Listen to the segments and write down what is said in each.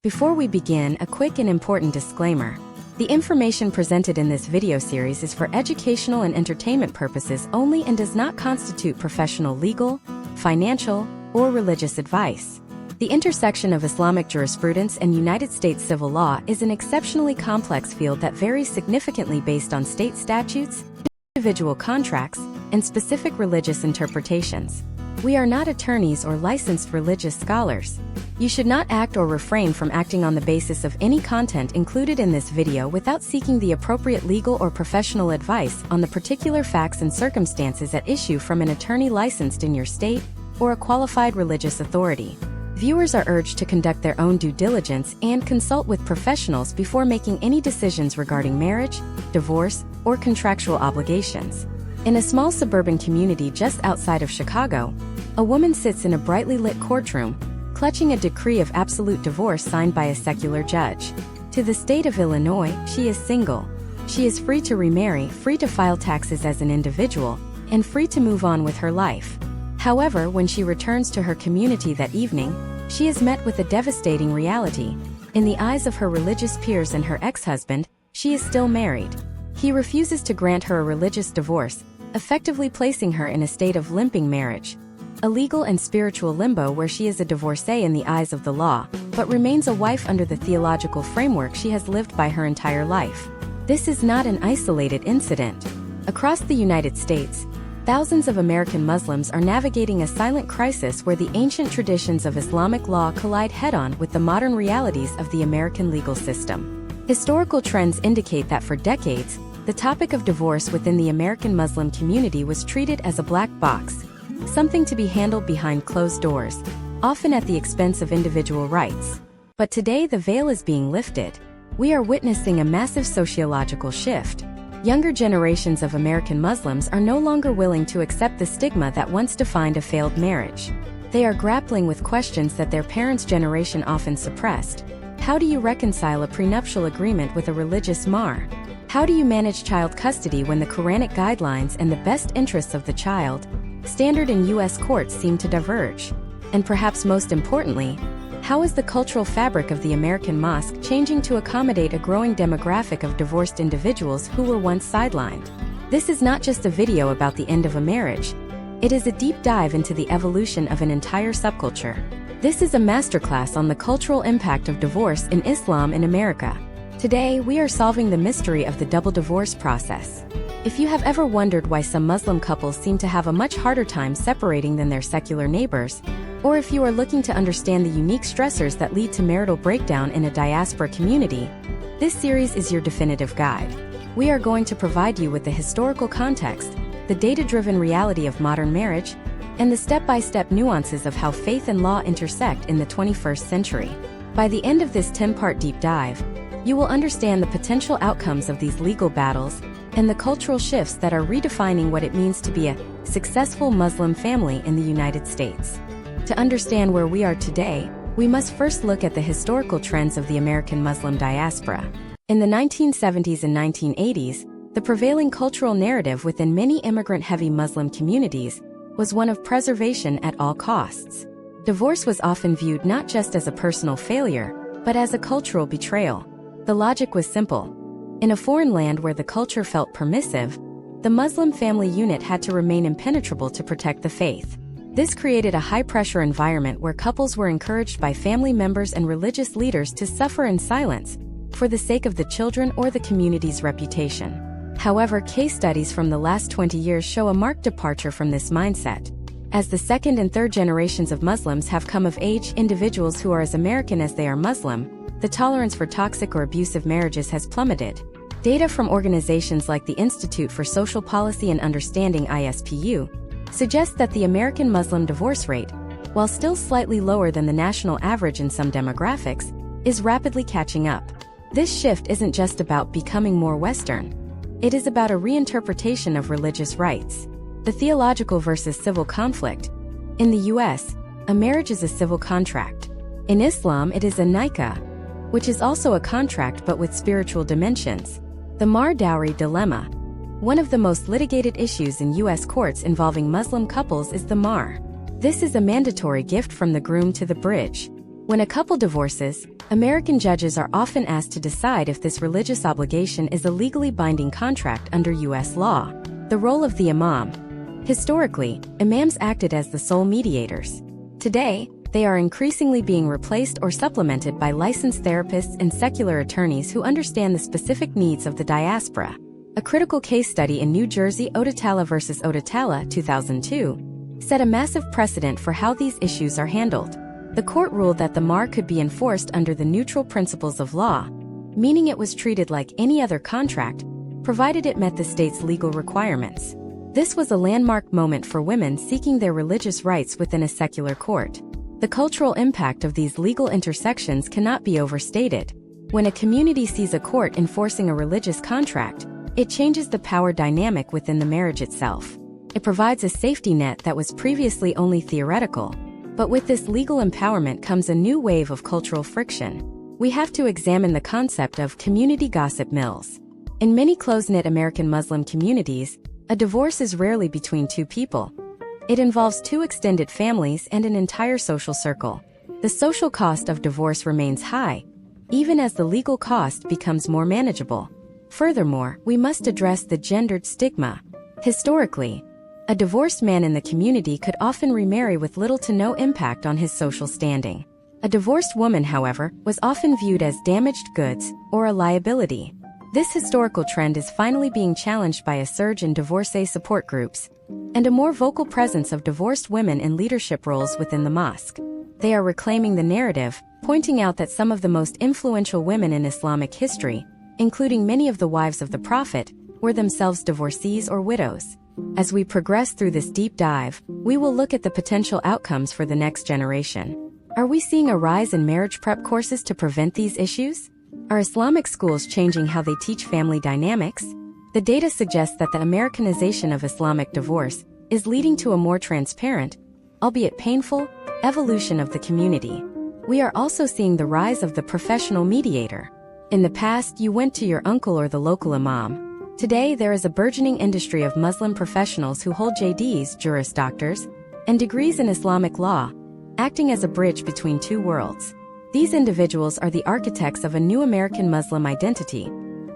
Before we begin, a quick and important disclaimer. The information presented in this video series is for educational and entertainment purposes only and does not constitute professional legal, financial, or religious advice. The intersection of Islamic jurisprudence and United States civil law is an exceptionally complex field that varies significantly based on state statutes, individual contracts, and specific religious interpretations. We are not attorneys or licensed religious scholars. You should not act or refrain from acting on the basis of any content included in this video without seeking the appropriate legal or professional advice on the particular facts and circumstances at issue from an attorney licensed in your state or a qualified religious authority. Viewers are urged to conduct their own due diligence and consult with professionals before making any decisions regarding marriage, divorce, or contractual obligations. In a small suburban community just outside of Chicago, a woman sits in a brightly lit courtroom, clutching a decree of absolute divorce signed by a secular judge. To the state of Illinois, she is single. She is free to remarry, free to file taxes as an individual, and free to move on with her life. However, when she returns to her community that evening, she is met with a devastating reality. In the eyes of her religious peers and her ex-husband, she is still married. He refuses to grant her a religious divorce, effectively placing her in a state of limping marriage, a legal and spiritual limbo where she is a divorcee in the eyes of the law, but remains a wife under the theological framework she has lived by her entire life. This is not an isolated incident. Across the United States, thousands of American Muslims are navigating a silent crisis where the ancient traditions of Islamic law collide head-on with the modern realities of the American legal system. Historical trends indicate that for decades, the topic of divorce within the American Muslim community was treated as a black box, something to be handled behind closed doors, often at the expense of individual rights. But today the veil is being lifted. We are witnessing a massive sociological shift. Younger generations of American Muslims are no longer willing to accept the stigma that once defined a failed marriage. They are grappling with questions that their parents' generation often suppressed. How do you reconcile a prenuptial agreement with a religious mar? How do you manage child custody when the Quranic guidelines and the best interests of the child standard in U.S. courts seem to diverge? And perhaps most importantly, how is the cultural fabric of the American mosque changing to accommodate a growing demographic of divorced individuals who were once sidelined? This is not just a video about the end of a marriage. It is a deep dive into the evolution of an entire subculture. This is a masterclass on the cultural impact of divorce in Islam in America. Today, we are solving the mystery of the double divorce process. If you have ever wondered why some Muslim couples seem to have a much harder time separating than their secular neighbors, or if you are looking to understand the unique stressors that lead to marital breakdown in a diaspora community, this series is your definitive guide. We are going to provide you with the historical context, the data-driven reality of modern marriage, and the step-by-step nuances of how faith and law intersect in the 21st century. By the end of this 10-part deep dive, you will understand the potential outcomes of these legal battles and the cultural shifts that are redefining what it means to be a successful Muslim family in the United States. To understand where we are today, we must first look at the historical trends of the American Muslim diaspora. In the 1970s and 1980s, the prevailing cultural narrative within many immigrant-heavy Muslim communities was one of preservation at all costs. Divorce was often viewed not just as a personal failure, but as a cultural betrayal. The logic was simple. In a foreign land where the culture felt permissive, the Muslim family unit had to remain impenetrable to protect the faith. This created a high-pressure environment where couples were encouraged by family members and religious leaders to suffer in silence, for the sake of the children or the community's reputation. However, case studies from the last 20 years show a marked departure from this mindset. As the second and third generations of Muslims have come of age, individuals who are as American as they are Muslim, the tolerance for toxic or abusive marriages has plummeted. Data from organizations like the Institute for Social Policy and Understanding (ISPU) suggests that the American Muslim divorce rate, while still slightly lower than the national average in some demographics, is rapidly catching up. This shift isn't just about becoming more Western. It is about a reinterpretation of religious rights. The theological versus civil conflict. In the U.S., a marriage is a civil contract. In Islam, it is a nikah, which is also a contract but with spiritual dimensions. The Mar dowry dilemma. One of the most litigated issues in U.S. courts involving Muslim couples is the mar. This is a mandatory gift from the groom to the bridge. When a couple divorces, American judges are often asked to decide if this religious obligation is a legally binding contract under U.S. law. The role of the imam. Historically, imams acted as the sole mediators. Today, they are increasingly being replaced or supplemented by licensed therapists and secular attorneys who understand the specific needs of the diaspora. A critical case study in New Jersey, Otatala v. Otatala, 2002, set a massive precedent for how these issues are handled. The court ruled that the mar could be enforced under the neutral principles of law, meaning it was treated like any other contract, provided it met the state's legal requirements. This was a landmark moment for women seeking their religious rights within a secular court. The cultural impact of these legal intersections cannot be overstated. When a community sees a court enforcing a religious contract, it changes the power dynamic within the marriage itself. It provides a safety net that was previously only theoretical. But with this legal empowerment comes a new wave of cultural friction. We have to examine the concept of community gossip mills. In many close-knit American Muslim communities, a divorce is rarely between two people. It involves two extended families and an entire social circle. The social cost of divorce remains high, even as the legal cost becomes more manageable. Furthermore, we must address the gendered stigma. Historically, a divorced man in the community could often remarry with little to no impact on his social standing. A divorced woman, however, was often viewed as damaged goods or a liability. This historical trend is finally being challenged by a surge in divorcee support groups and a more vocal presence of divorced women in leadership roles within the mosque. They are reclaiming the narrative, pointing out that some of the most influential women in Islamic history, including many of the wives of the Prophet, were themselves divorcees or widows. As we progress through this deep dive, we will look at the potential outcomes for the next generation. Are we seeing a rise in marriage prep courses to prevent these issues? Are Islamic schools changing how they teach family dynamics? The data suggests that the Americanization of Islamic divorce is leading to a more transparent, albeit painful, evolution of the community. We are also seeing the rise of the professional mediator. In the past, you went to your uncle or the local imam. Today, there is a burgeoning industry of Muslim professionals who hold JDs, Juris Doctors, and degrees in Islamic law, acting as a bridge between two worlds. These individuals are the architects of a new American Muslim identity,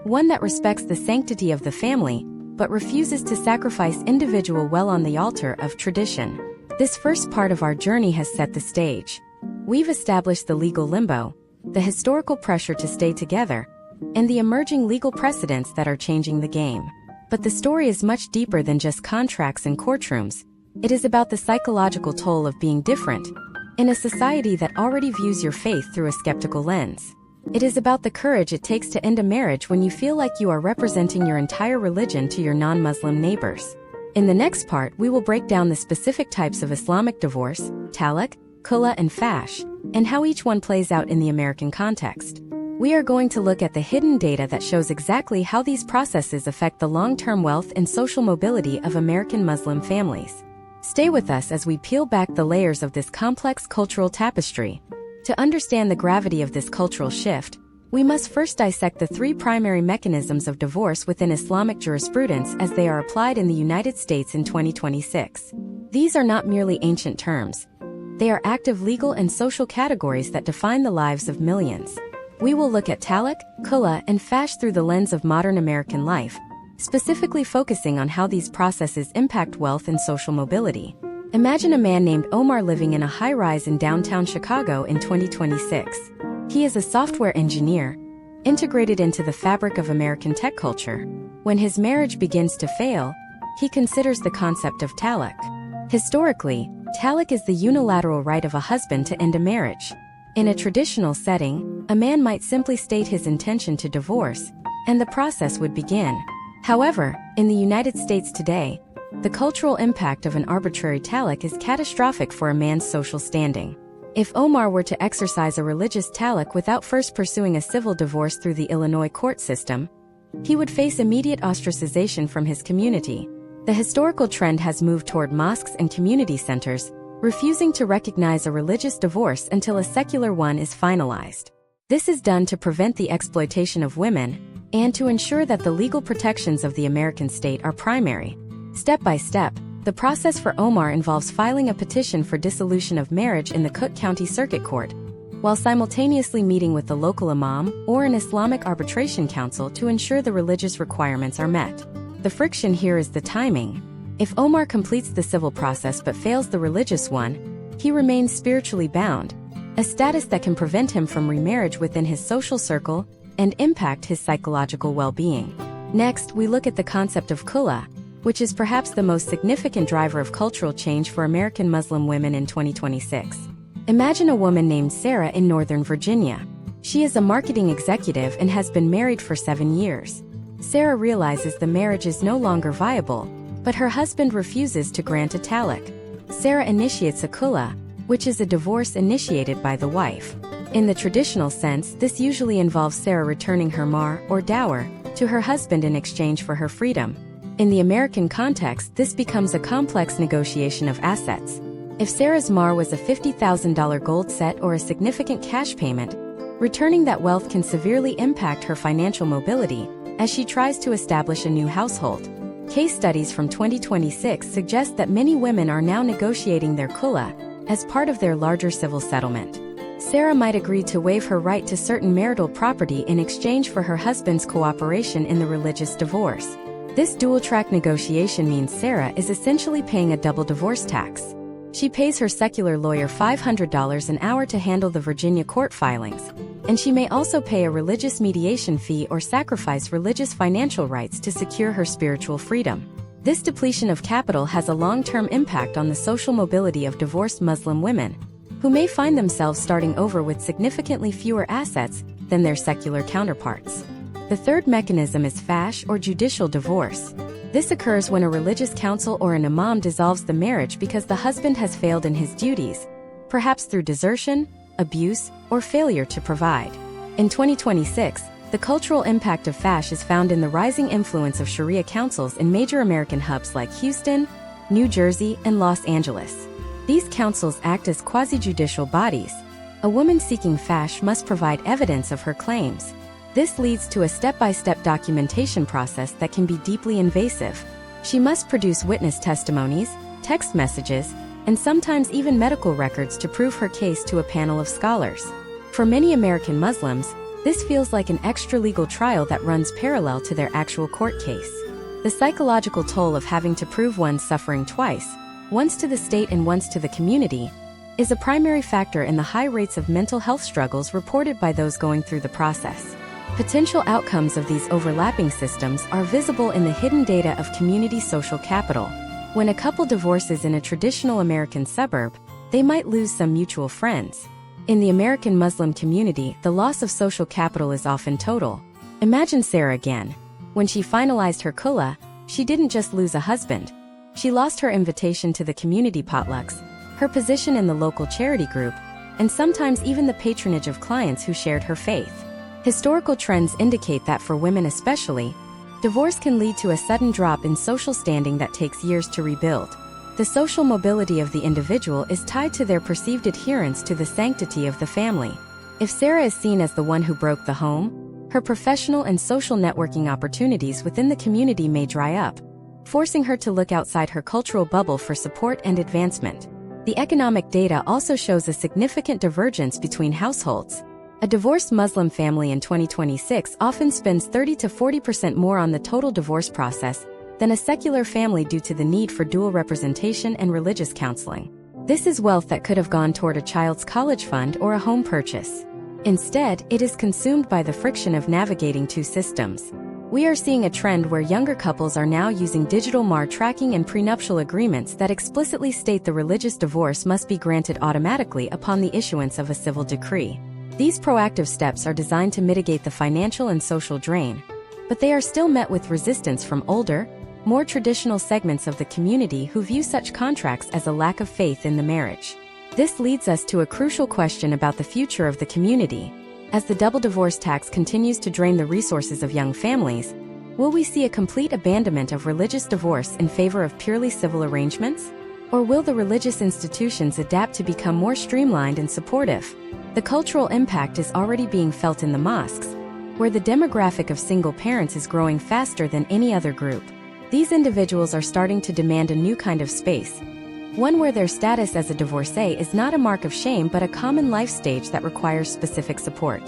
one that respects the sanctity of the family, but refuses to sacrifice individual will on the altar of tradition. This first part of our journey has set the stage. We've established the legal limbo, the historical pressure to stay together, and the emerging legal precedents that are changing the game. But the story is much deeper than just contracts and courtrooms. It is about the psychological toll of being different, in a society that already views your faith through a skeptical lens. It is about the courage it takes to end a marriage when you feel like you are representing your entire religion to your non-Muslim neighbors. In the next part, we will break down the specific types of Islamic divorce, talaq, khula, and fash, and how each one plays out in the American context. We are going to look at the hidden data that shows exactly how these processes affect the long-term wealth and social mobility of American Muslim families. Stay with us as we peel back the layers of this complex cultural tapestry. To understand the gravity of this cultural shift, we must first dissect the three primary mechanisms of divorce within Islamic jurisprudence as they are applied in the United States in 2026. These are not merely ancient terms. They are active legal and social categories that define the lives of millions. We will look at talaq, khula, and fash through the lens of modern American life, specifically focusing on how these processes impact wealth and social mobility. Imagine a man named Omar living in a high-rise in downtown Chicago in 2026. He is a software engineer, integrated into the fabric of American tech culture. When his marriage begins to fail, he considers the concept of talaq. Historically, talaq is the unilateral right of a husband to end a marriage. In a traditional setting, a man might simply state his intention to divorce, and the process would begin. However, in the United States today, the cultural impact of an arbitrary talaq is catastrophic for a man's social standing. If Omar were to exercise a religious talaq without first pursuing a civil divorce through the Illinois court system, he would face immediate ostracization from his community. The historical trend has moved toward mosques and community centers, refusing to recognize a religious divorce until a secular one is finalized. This is done to prevent the exploitation of women and to ensure that the legal protections of the American state are primary. Step by step, the process for Omar involves filing a petition for dissolution of marriage in the Cook County Circuit Court, while simultaneously meeting with the local imam or an Islamic arbitration council to ensure the religious requirements are met. The friction here is the timing. If Omar completes the civil process but fails the religious one, he remains spiritually bound, a status that can prevent him from remarriage within his social circle and impact his psychological well-being. Next, we look at the concept of khula, which is perhaps the most significant driver of cultural change for American Muslim women in 2026. Imagine a woman named Sarah in Northern Virginia. She is a marketing executive and has been married for 7 years. Sarah realizes the marriage is no longer viable, but her husband refuses to grant a talaq. Sarah initiates a khula, which is a divorce initiated by the wife. In the traditional sense, this usually involves Sarah returning her mahr, or dower, to her husband in exchange for her freedom. In the American context, this becomes a complex negotiation of assets. If Sarah's mahr was a $50,000 gold set or a significant cash payment, returning that wealth can severely impact her financial mobility as she tries to establish a new household. Case studies from 2026 suggest that many women are now negotiating their khula as part of their larger civil settlement. Sarah might agree to waive her right to certain marital property in exchange for her husband's cooperation in the religious divorce. This dual-track negotiation means Sarah is essentially paying a double divorce tax. She pays her secular lawyer $500 an hour to handle the Virginia court filings, and she may also pay a religious mediation fee or sacrifice religious financial rights to secure her spiritual freedom. This depletion of capital has a long-term impact on the social mobility of divorced Muslim women, who may find themselves starting over with significantly fewer assets than their secular counterparts. The third mechanism is fash, or judicial divorce. This occurs when a religious council or an imam dissolves the marriage because the husband has failed in his duties, perhaps through desertion, abuse, or failure to provide. In 2026, the cultural impact of fash is found in the rising influence of Sharia councils in major American hubs like Houston, New Jersey, and Los Angeles. These councils act as quasi-judicial bodies. A woman seeking fash must provide evidence of her claims. This leads to a step-by-step documentation process that can be deeply invasive. She must produce witness testimonies, text messages, and sometimes even medical records to prove her case to a panel of scholars. For many American Muslims, this feels like an extra-legal trial that runs parallel to their actual court case. The psychological toll of having to prove one's suffering twice, once to the state and once to the community, is a primary factor in the high rates of mental health struggles reported by those going through the process. Potential outcomes of these overlapping systems are visible in the hidden data of community social capital. When a couple divorces in a traditional American suburb, they might lose some mutual friends. In the American Muslim community, the loss of social capital is often total. Imagine Sarah again. When she finalized her khula, she didn't just lose a husband. She lost her invitation to the community potlucks, her position in the local charity group, and sometimes even the patronage of clients who shared her faith. Historical trends indicate that for women especially, divorce can lead to a sudden drop in social standing that takes years to rebuild. The social mobility of the individual is tied to their perceived adherence to the sanctity of the family. If Sarah is seen as the one who broke the home, her professional and social networking opportunities within the community may dry up, forcing her to look outside her cultural bubble for support and advancement. The economic data also shows a significant divergence between households. A divorced Muslim family in 2026 often spends 30 to 40% more on the total divorce process than a secular family due to the need for dual representation and religious counseling. This is wealth that could have gone toward a child's college fund or a home purchase. Instead, it is consumed by the friction of navigating two systems. We are seeing a trend where younger couples are now using digital mahr tracking and prenuptial agreements that explicitly state the religious divorce must be granted automatically upon the issuance of a civil decree. These proactive steps are designed to mitigate the financial and social drain, but they are still met with resistance from older, more traditional segments of the community who view such contracts as a lack of faith in the marriage. This leads us to a crucial question about the future of the community. As the double divorce tax continues to drain the resources of young families, will we see a complete abandonment of religious divorce in favor of purely civil arrangements? Or will the religious institutions adapt to become more streamlined and supportive? The cultural impact is already being felt in the mosques, where the demographic of single parents is growing faster than any other group. These individuals are starting to demand a new kind of space, one where their status as a divorcee is not a mark of shame but a common life stage that requires specific support.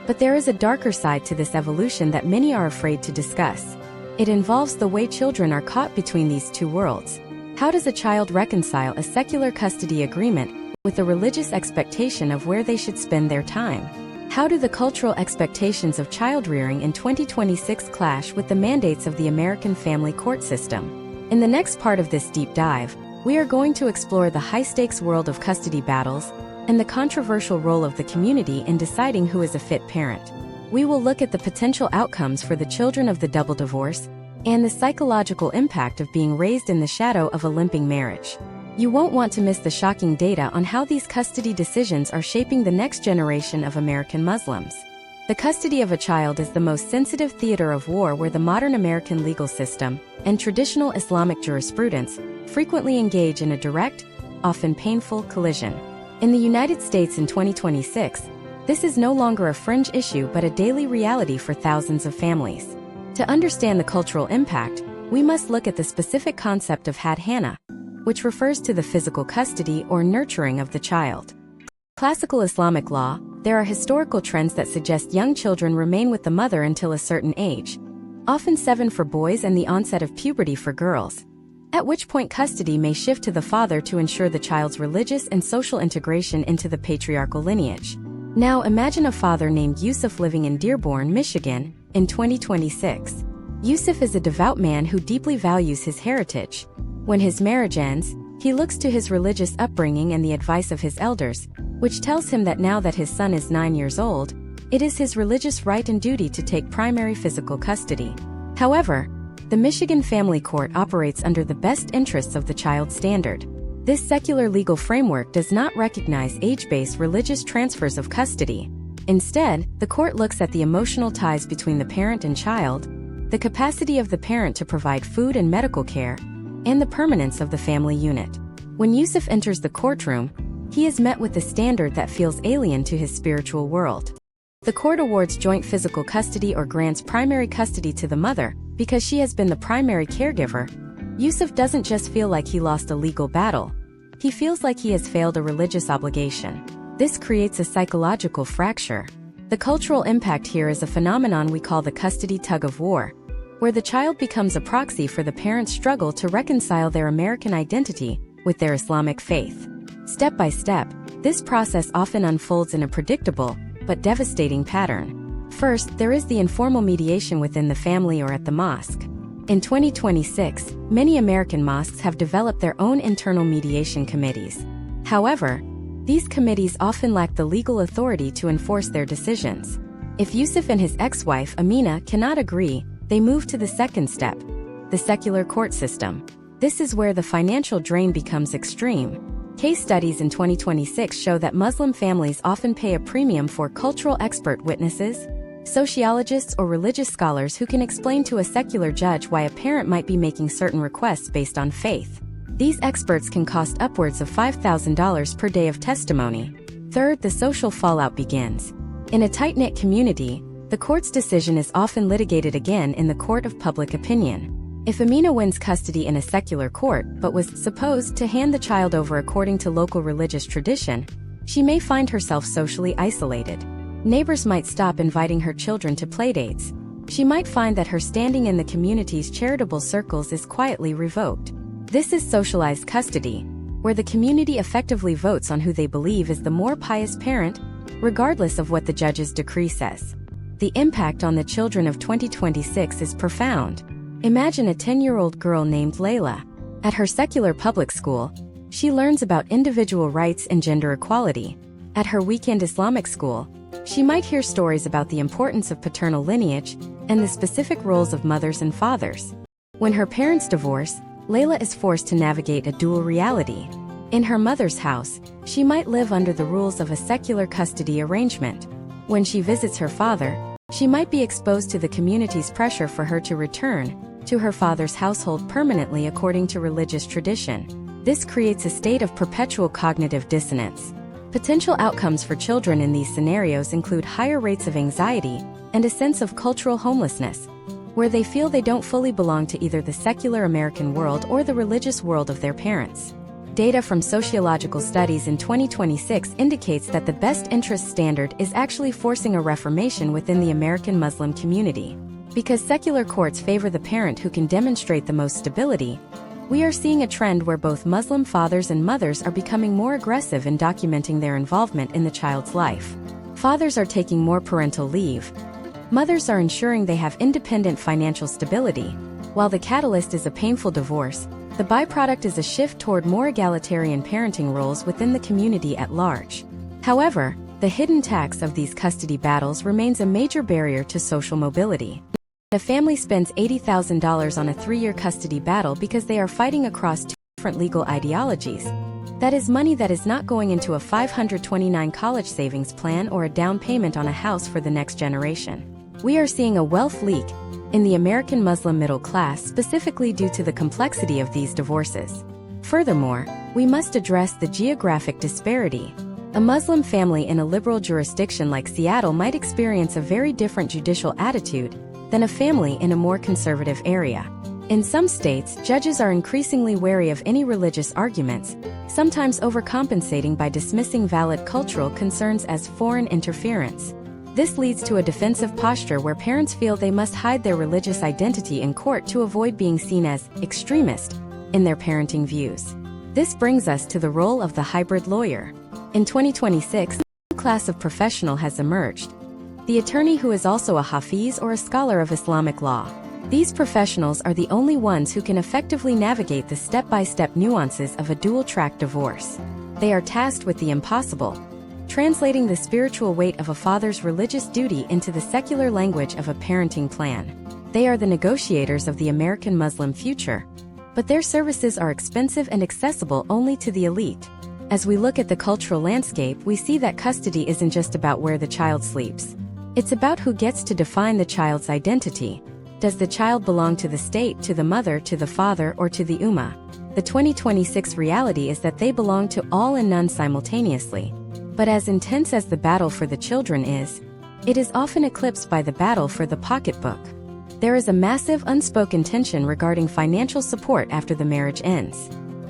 But there is a darker side to this evolution that many are afraid to discuss. It involves the way children are caught between these two worlds. How does a child reconcile a secular custody agreement with a religious expectation of where they should spend their time? How do the cultural expectations of child-rearing in 2026 clash with the mandates of the American family court system? In the next part of this deep dive, we are going to explore the high-stakes world of custody battles and the controversial role of the community in deciding who is a fit parent. We will look at the potential outcomes for the children of the double divorce and the psychological impact of being raised in the shadow of a limping marriage. You won't want to miss the shocking data on how these custody decisions are shaping the next generation of American Muslims. The custody of a child is the most sensitive theater of war where the modern American legal system and traditional Islamic jurisprudence frequently engage in a direct, often painful collision. In the United States in 2026, this is no longer a fringe issue but a daily reality for thousands of families. To understand the cultural impact, we must look at the specific concept of had-hana, which refers to the physical custody or nurturing of the child. Classical Islamic law, there are historical trends that suggest young children remain with the mother until a certain age, often 7 for boys and the onset of puberty for girls, at which point custody may shift to the father to ensure the child's religious and social integration into the patriarchal lineage. Now imagine a father named Yusuf living in Dearborn, Michigan, in 2026. Yusuf is a devout man who deeply values his heritage. When his marriage ends, he looks to his religious upbringing and the advice of his elders, which tells him that now that his son is 9 years old, it is his religious right and duty to take primary physical custody. However, the Michigan Family Court operates under the best interests of the child standard. This secular legal framework does not recognize age-based religious transfers of custody. Instead, the court looks at the emotional ties between the parent and child, the capacity of the parent to provide food and medical care, and the permanence of the family unit. When Yusuf enters the courtroom, he is met with a standard that feels alien to his spiritual world. The court awards joint physical custody or grants primary custody to the mother because she has been the primary caregiver. Yusuf doesn't just feel like he lost a legal battle. He feels like he has failed a religious obligation. This creates a psychological fracture. The cultural impact here is a phenomenon we call the custody tug-of-war, where the child becomes a proxy for the parent's struggle to reconcile their American identity with their Islamic faith. Step by step, this process often unfolds in a predictable but devastating pattern. First, there is the informal mediation within the family or at the mosque. In 2026, many American mosques have developed their own internal mediation committees. However, these committees often lack the legal authority to enforce their decisions. If Yusuf and his ex-wife Amina cannot agree, they move to the second step, the secular court system. This is where the financial drain becomes extreme. Case studies in 2026 show that Muslim families often pay a premium for cultural expert witnesses, sociologists or religious scholars who can explain to a secular judge why a parent might be making certain requests based on faith. These experts can cost upwards of $5,000 per day of testimony. Third, the social fallout begins. In a tight-knit community, the court's decision is often litigated again in the court of public opinion. If Amina wins custody in a secular court but was supposed to hand the child over according to local religious tradition, she may find herself socially isolated. Neighbors might stop inviting her children to playdates. She might find that her standing in the community's charitable circles is quietly revoked. This is socialized custody, where the community effectively votes on who they believe is the more pious parent, regardless of what the judge's decree says. The impact on the children of 2026 is profound. Imagine a 10-year-old girl named Layla. At her secular public school, she learns about individual rights and gender equality. At her weekend Islamic school, she might hear stories about the importance of paternal lineage and the specific roles of mothers and fathers. When her parents divorce, Layla is forced to navigate a dual reality. In her mother's house, she might live under the rules of a secular custody arrangement. When she visits her father, she might be exposed to the community's pressure for her to return to her father's household permanently according to religious tradition. This creates a state of perpetual cognitive dissonance. Potential outcomes for children in these scenarios include higher rates of anxiety and a sense of cultural homelessness, where they feel they don't fully belong to either the secular American world or the religious world of their parents. Data from sociological studies in 2026 indicates that the best interest standard is actually forcing a reformation within the American Muslim community. Because secular courts favor the parent who can demonstrate the most stability, we are seeing a trend where both Muslim fathers and mothers are becoming more aggressive in documenting their involvement in the child's life. Fathers are taking more parental leave. Mothers are ensuring they have independent financial stability. While the catalyst is a painful divorce, the byproduct is a shift toward more egalitarian parenting roles within the community at large. However, the hidden tax of these custody battles remains a major barrier to social mobility. A family spends $80,000 on a 3-year custody battle because they are fighting across 2 different legal ideologies. That is money that is not going into a $529 college savings plan or a down payment on a house for the next generation. We are seeing a wealth leak in the American Muslim middle class, specifically due to the complexity of these divorces. Furthermore, we must address the geographic disparity. A Muslim family in a liberal jurisdiction like Seattle might experience a very different judicial attitude than a family in a more conservative area. In some states, judges are increasingly wary of any religious arguments, sometimes overcompensating by dismissing valid cultural concerns as foreign interference. This leads to a defensive posture where parents feel they must hide their religious identity in court to avoid being seen as extremist in their parenting views. This brings us to the role of the hybrid lawyer. In 2026, a new class of professional has emerged: the attorney who is also a hafiz or a scholar of Islamic law. These professionals are the only ones who can effectively navigate the step-by-step nuances of a dual-track divorce. They are tasked with the impossible: translating the spiritual weight of a father's religious duty into the secular language of a parenting plan. They are the negotiators of the American Muslim future, but their services are expensive and accessible only to the elite. As we look at the cultural landscape, we see that custody isn't just about where the child sleeps. It's about who gets to define the child's identity. Does the child belong to the state, to the mother, to the father, or to the ummah? The 2026 reality is that they belong to all and none simultaneously. But as intense as the battle for the children is, it is often eclipsed by the battle for the pocketbook. There is a massive unspoken tension regarding financial support after the marriage ends.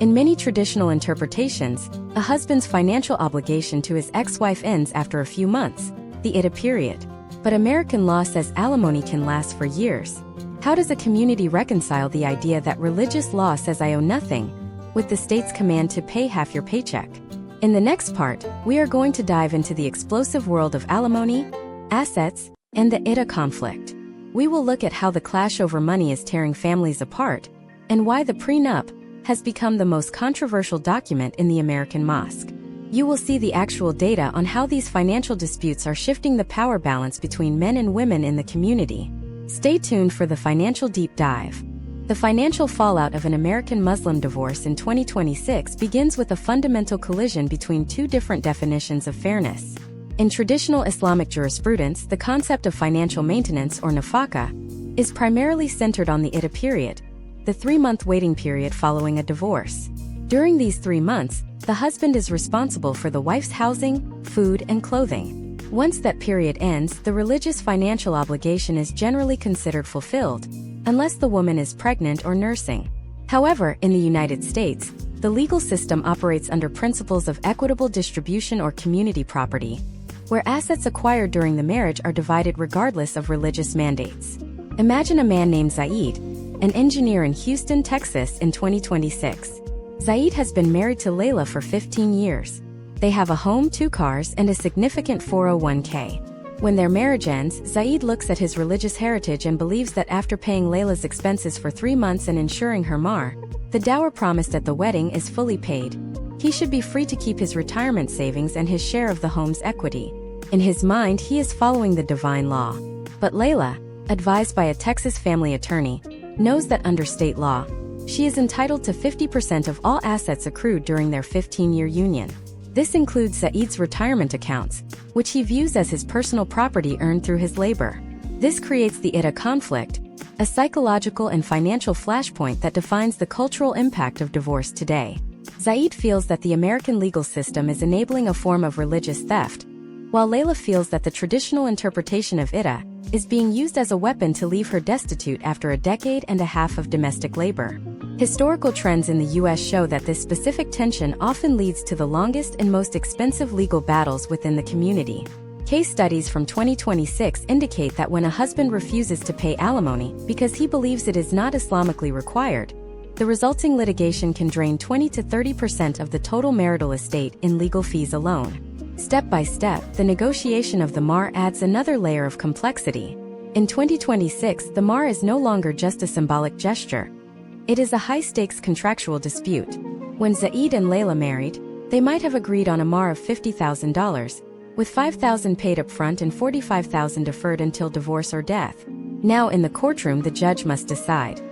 In many traditional interpretations, a husband's financial obligation to his ex-wife ends after a few months, the iddah period. But American law says alimony can last for years. How does a community reconcile the idea that religious law says I owe nothing with the state's command to pay half your paycheck? In the next part, we are going to dive into the explosive world of alimony, assets, and the iddah conflict. We will look at how the clash over money is tearing families apart, and why the prenup has become the most controversial document in the American mosque. You will see the actual data on how these financial disputes are shifting the power balance between men and women in the community. Stay tuned for the financial deep dive. The financial fallout of an American Muslim divorce in 2026 begins with a fundamental collision between 2 different definitions of fairness. In traditional Islamic jurisprudence, the concept of financial maintenance, or nafaqah, is primarily centered on the iddah period, the 3-month waiting period following a divorce. During these 3 months, the husband is responsible for the wife's housing, food, and clothing. Once that period ends, the religious financial obligation is generally considered fulfilled, unless the woman is pregnant or nursing. However, in the United States, the legal system operates under principles of equitable distribution or community property, where assets acquired during the marriage are divided regardless of religious mandates. Imagine a man named Zaid, an engineer in Houston, Texas in 2026. Zaid has been married to Layla for 15 years. They have a home, 2 cars, and a significant 401k. When their marriage ends, Zaid looks at his religious heritage and believes that after paying Layla's expenses for 3 months and ensuring her mahr, the dower promised at the wedding, is fully paid, he should be free to keep his retirement savings and his share of the home's equity. In his mind, he is following the divine law. But Layla, advised by a Texas family attorney, knows that under state law, she is entitled to 50% of all assets accrued during their 15-year union. This includes Zaid's retirement accounts, which he views as his personal property earned through his labor. This creates the iddah conflict, a psychological and financial flashpoint that defines the cultural impact of divorce today. Zaid feels that the American legal system is enabling a form of religious theft, while Layla feels that the traditional interpretation of iddah is being used as a weapon to leave her destitute after a decade and a half of domestic labor. Historical trends in the U.S. show that this specific tension often leads to the longest and most expensive legal battles within the community. Case studies from 2026 indicate that when a husband refuses to pay alimony because he believes it is not Islamically required, the resulting litigation can drain 20 to 30% of the total marital estate in legal fees alone. Step by step, the negotiation of the mahr adds another layer of complexity. In 2026, the mahr is no longer just a symbolic gesture. It is a high-stakes contractual dispute. When Zaid and Layla married, they might have agreed on a mahr of $50,000, with $5,000 paid up front and $45,000 deferred until divorce or death. Now in the courtroom, the judge must decide.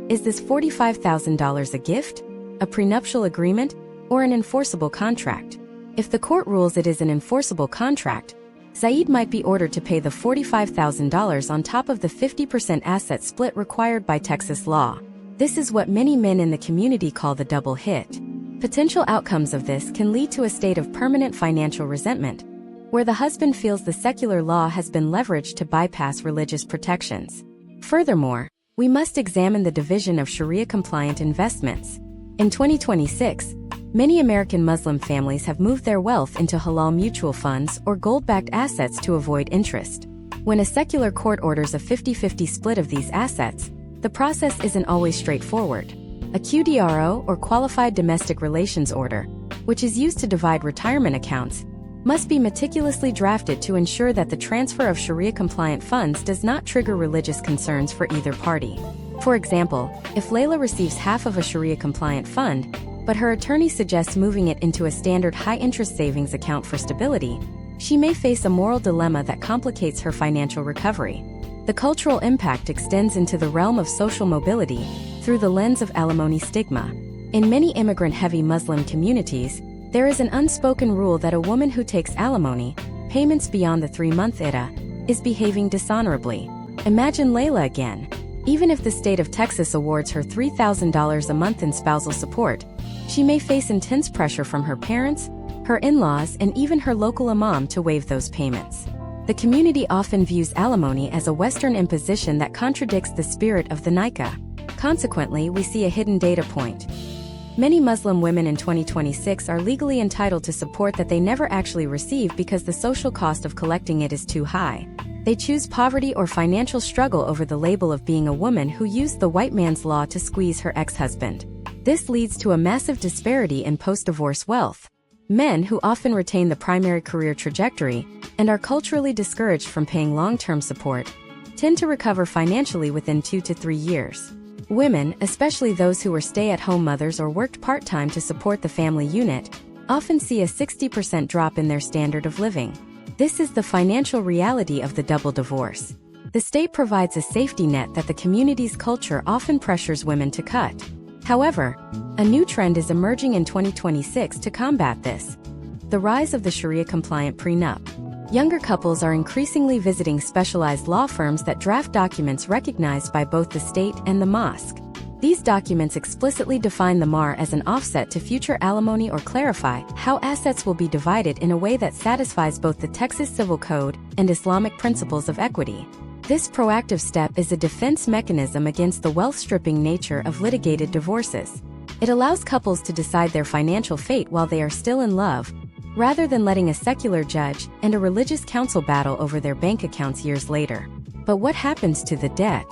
Is this $45,000 a gift, a prenuptial agreement, or an enforceable contract? If the court rules it is an enforceable contract, Zaid might be ordered to pay the $45,000 on top of the 50% asset split required by Texas law. This is what many men in the community call the double hit. Potential outcomes of this can lead to a state of permanent financial resentment, where the husband feels the secular law has been leveraged to bypass religious protections. Furthermore, we must examine the division of Sharia-compliant investments. In 2026, many American Muslim families have moved their wealth into halal mutual funds or gold-backed assets to avoid interest. When a secular court orders a 50-50 split of these assets, the process isn't always straightforward. A QDRO, or Qualified Domestic Relations Order, which is used to divide retirement accounts, must be meticulously drafted to ensure that the transfer of Sharia-compliant funds does not trigger religious concerns for either party. For example, if Layla receives half of a Sharia-compliant fund, but her attorney suggests moving it into a standard high-interest savings account for stability, she may face a moral dilemma that complicates her financial recovery. The cultural impact extends into the realm of social mobility through the lens of alimony stigma. In many immigrant-heavy Muslim communities, there is an unspoken rule that a woman who takes alimony, payments beyond the 3-month iddah, is behaving dishonorably. Imagine Layla again. Even if the state of Texas awards her $3,000 a month in spousal support, she may face intense pressure from her parents, her in-laws, and even her local imam to waive those payments. The community often views alimony as a Western imposition that contradicts the spirit of the nikah. Consequently, we see a hidden data point. Many Muslim women in 2026 are legally entitled to support that they never actually receive because the social cost of collecting it is too high. They choose poverty or financial struggle over the label of being a woman who used the white man's law to squeeze her ex-husband. This leads to a massive disparity in post-divorce wealth. Men, who often retain the primary career trajectory and are culturally discouraged from paying long-term support, tend to recover financially within 2 to 3 years. Women, especially those who were stay-at-home mothers or worked part-time to support the family unit, often see a 60% drop in their standard of living. This is the financial reality of the double divorce. The state provides a safety net that the community's culture often pressures women to cut. However, a new trend is emerging in 2026 to combat this: the rise of the Sharia-compliant prenup. Younger couples are increasingly visiting specialized law firms that draft documents recognized by both the state and the mosque. These documents explicitly define the mahr as an offset to future alimony or clarify how assets will be divided in a way that satisfies both the Texas Civil Code and Islamic principles of equity. This proactive step is a defense mechanism against the wealth-stripping nature of litigated divorces. It allows couples to decide their financial fate while they are still in love, rather than letting a secular judge and a religious council battle over their bank accounts years later. But what happens to the debt?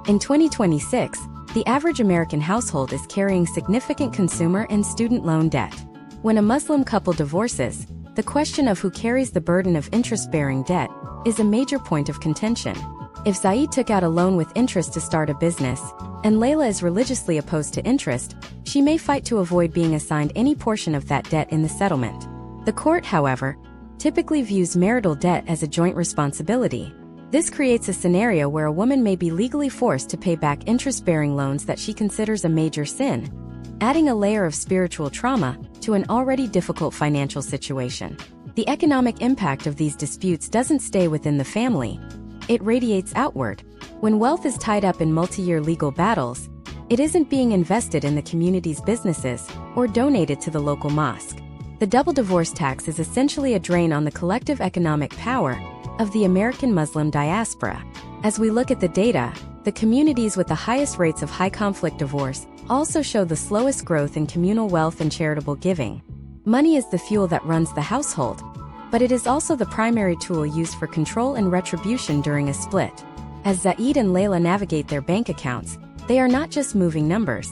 In 2026, the average American household is carrying significant consumer and student loan debt. When a Muslim couple divorces, the question of who carries the burden of interest-bearing debt is a major point of contention. If Zaid took out a loan with interest to start a business, and Layla is religiously opposed to interest, she may fight to avoid being assigned any portion of that debt in the settlement. The court, however, typically views marital debt as a joint responsibility. This creates a scenario where a woman may be legally forced to pay back interest-bearing loans that she considers a major sin, adding a layer of spiritual trauma to an already difficult financial situation. The economic impact of these disputes doesn't stay within the family. It radiates outward. When wealth is tied up in multi-year legal battles, it isn't being invested in the community's businesses or donated to the local mosque. The double divorce tax is essentially a drain on the collective economic power of the American Muslim diaspora. As we look at the data, the communities with the highest rates of high-conflict divorce also show the slowest growth in communal wealth and charitable giving. Money is the fuel that runs the household, but it is also the primary tool used for control and retribution during a split. As Zaid and Layla navigate their bank accounts, they are not just moving numbers.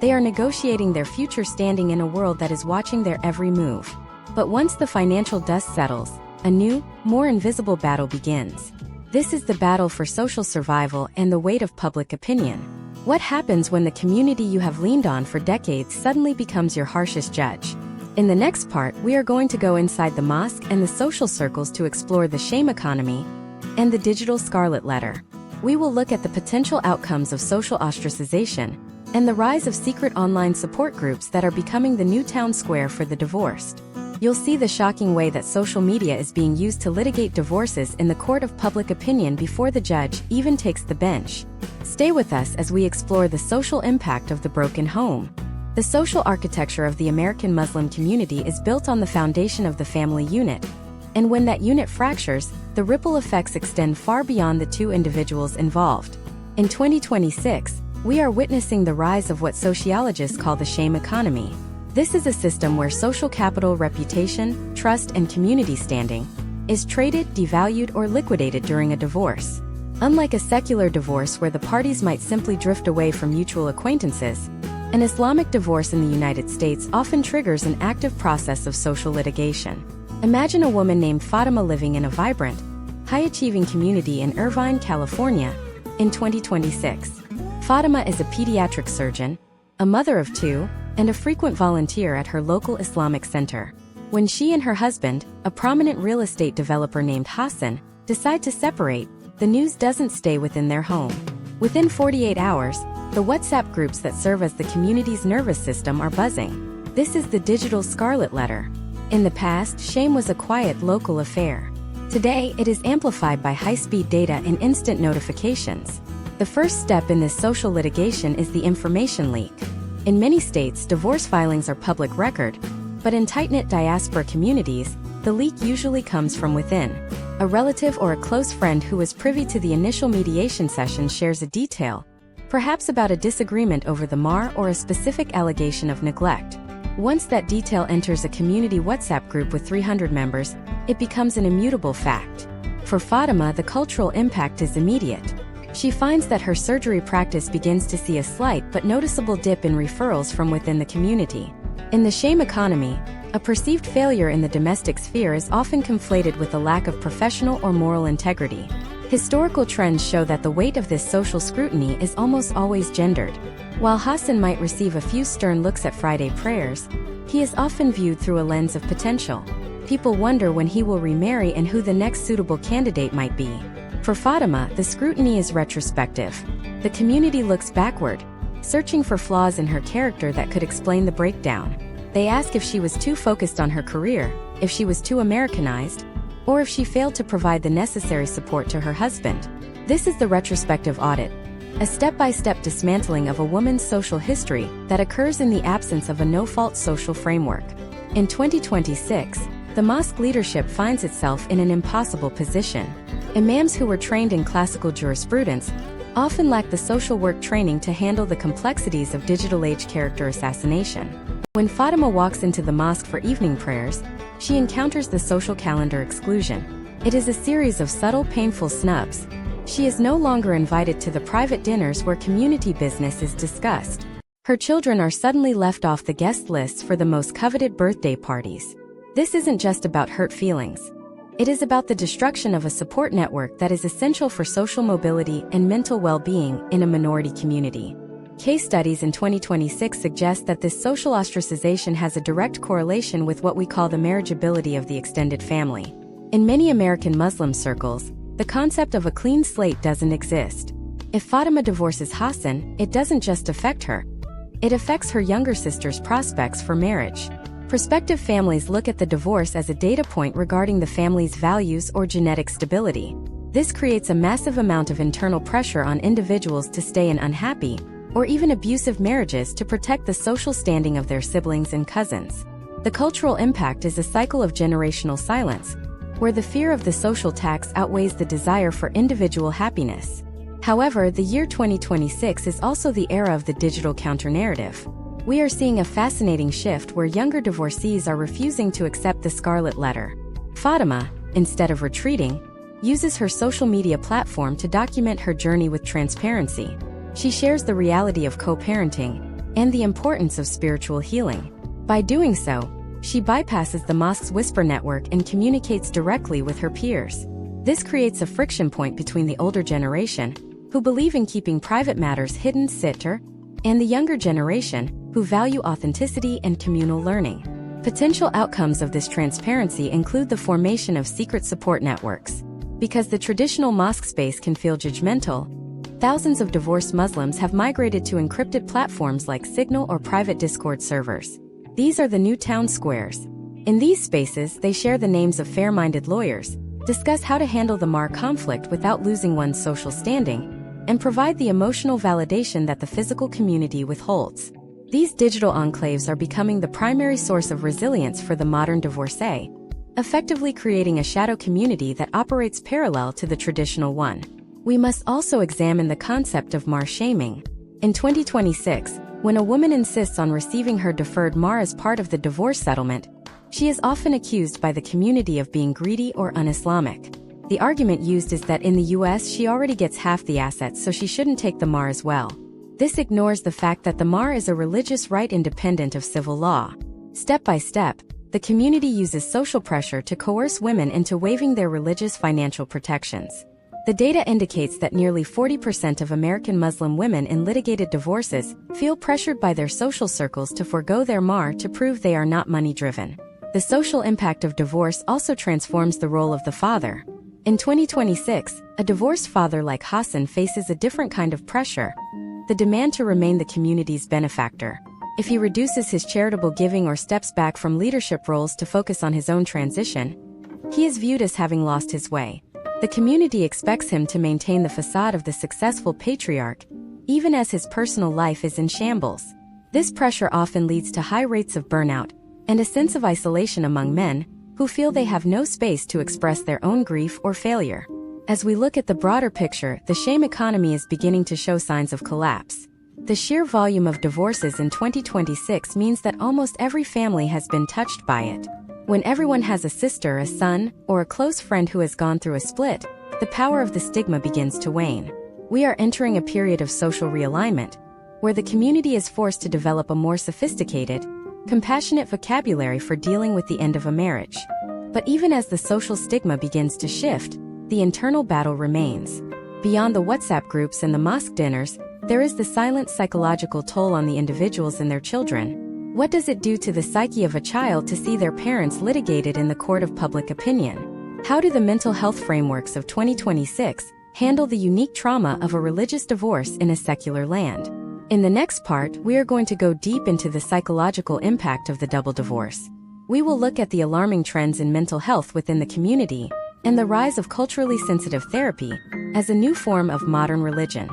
They are negotiating their future standing in a world that is watching their every move. But once the financial dust settles, a new, more invisible battle begins. This is the battle for social survival and the weight of public opinion. What happens when the community you have leaned on for decades suddenly becomes your harshest judge? In the next part, we are going to go inside the mosque and the social circles to explore the shame economy and the digital scarlet letter. We will look at the potential outcomes of social ostracization and the rise of secret online support groups that are becoming the new town square for the divorced. You'll see the shocking way that social media is being used to litigate divorces in the court of public opinion before the judge even takes the bench. Stay with us as we explore the social impact of the broken home. The social architecture of the American Muslim community is built on the foundation of the family unit. And when that unit fractures, the ripple effects extend far beyond the two individuals involved. In 2026, we are witnessing the rise of what sociologists call the shame economy. This is a system where social capital, reputation, trust, and community standing is traded, devalued, or liquidated during a divorce. Unlike a secular divorce where the parties might simply drift away from mutual acquaintances, an Islamic divorce in the United States often triggers an active process of social litigation. Imagine a woman named Fatima living in a vibrant, high-achieving community in Irvine, California, in 2026. Fatima is a pediatric surgeon, a mother of two, and a frequent volunteer at her local Islamic center. When she and her husband, a prominent real estate developer named Hassan, decide to separate, the news doesn't stay within their home. Within 48 hours, the WhatsApp groups that serve as the community's nervous system are buzzing. This is the digital scarlet letter. In the past, shame was a quiet local affair. Today, it is amplified by high-speed data and instant notifications. The first step in this social litigation is the information leak. In many states, divorce filings are public record, but in tight-knit diaspora communities, the leak usually comes from within. A relative or a close friend who was privy to the initial mediation session shares a detail, perhaps about a disagreement over the mahr or a specific allegation of neglect. Once that detail enters a community WhatsApp group with 300 members, it becomes an immutable fact. For Fatima, the cultural impact is immediate. She finds that her surgery practice begins to see a slight but noticeable dip in referrals from within the community. In the shame economy, a perceived failure in the domestic sphere is often conflated with a lack of professional or moral integrity. Historical trends show that the weight of this social scrutiny is almost always gendered. While Hassan might receive a few stern looks at Friday prayers, he is often viewed through a lens of potential. People wonder when he will remarry and who the next suitable candidate might be. For Fatima, the scrutiny is retrospective. The community looks backward, searching for flaws in her character that could explain the breakdown. They ask if she was too focused on her career, if she was too Americanized, or if she failed to provide the necessary support to her husband. This is the retrospective audit, a step-by-step dismantling of a woman's social history that occurs in the absence of a no-fault social framework. In 2026, the mosque leadership finds itself in an impossible position. Imams who were trained in classical jurisprudence often lack the social work training to handle the complexities of digital age character assassination. When Fatima walks into the mosque for evening prayers, she encounters the social calendar exclusion. It is a series of subtle, painful snubs. She is no longer invited to the private dinners where community business is discussed. Her children are suddenly left off the guest lists for the most coveted birthday parties. This isn't just about hurt feelings. It is about the destruction of a support network that is essential for social mobility and mental well-being in a minority community. Case studies in 2026 suggest that this social ostracization has a direct correlation with what we call the marriageability of the extended family. In many American Muslim circles, the concept of a clean slate doesn't exist. If Fatima divorces Hassan, it doesn't just affect her. It affects her younger sister's prospects for marriage. Prospective families look at the divorce as a data point regarding the family's values or genetic stability. This creates a massive amount of internal pressure on individuals to stay in unhappy or even abusive marriages to protect the social standing of their siblings and cousins. The cultural impact is a cycle of generational silence, where the fear of the social tax outweighs the desire for individual happiness. However, the year 2026 is also the era of the digital counter-narrative. We are seeing a fascinating shift where younger divorcees are refusing to accept the scarlet letter. Fatima, instead of retreating, uses her social media platform to document her journey with transparency. She shares the reality of co-parenting and the importance of spiritual healing. By doing so, she bypasses the mosque's whisper network and communicates directly with her peers. This creates a friction point between the older generation, who believe in keeping private matters hidden sitter, and the younger generation, who value authenticity and communal learning. Potential outcomes of this transparency include the formation of secret support networks. Because the traditional mosque space can feel judgmental, thousands of divorced Muslims have migrated to encrypted platforms like Signal or private Discord servers. These are the new town squares. In these spaces, they share the names of fair-minded lawyers, discuss how to handle the Mar conflict without losing one's social standing, and provide the emotional validation that the physical community withholds. These digital enclaves are becoming the primary source of resilience for the modern divorcee, effectively creating a shadow community that operates parallel to the traditional one. We must also examine the concept of Mar shaming. In 2026, when a woman insists on receiving her deferred Mar as part of the divorce settlement, she is often accused by the community of being greedy or un-Islamic. The argument used is that in the US she already gets half the assets, so she shouldn't take the Mar as well. This ignores the fact that the Mar is a religious right independent of civil law. Step by step, the community uses social pressure to coerce women into waiving their religious financial protections. The data indicates that nearly 40% of American Muslim women in litigated divorces feel pressured by their social circles to forego their Mar to prove they are not money-driven. The social impact of divorce also transforms the role of the father. In 2026, a divorced father like Hassan faces a different kind of pressure: the demand to remain the community's benefactor. If he reduces his charitable giving or steps back from leadership roles to focus on his own transition, he is viewed as having lost his way. The community expects him to maintain the facade of the successful patriarch, even as his personal life is in shambles. This pressure often leads to high rates of burnout and a sense of isolation among men, who feel they have no space to express their own grief or failure. As we look at the broader picture, the shame economy is beginning to show signs of collapse. The sheer volume of divorces in 2026 means that almost every family has been touched by it. When everyone has a sister, a son, or a close friend who has gone through a split, the power of the stigma begins to wane. We are entering a period of social realignment, where the community is forced to develop a more sophisticated, compassionate vocabulary for dealing with the end of a marriage. But even as the social stigma begins to shift, the internal battle remains. Beyond the WhatsApp groups and the mosque dinners, there is the silent psychological toll on the individuals and their children. What does it do to the psyche of a child to see their parents litigated in the court of public opinion? How do the mental health frameworks of 2026 handle the unique trauma of a religious divorce in a secular land? In the next part, we are going to go deep into the psychological impact of the double divorce. We will look at the alarming trends in mental health within the community and the rise of culturally sensitive therapy as a new form of modern religion.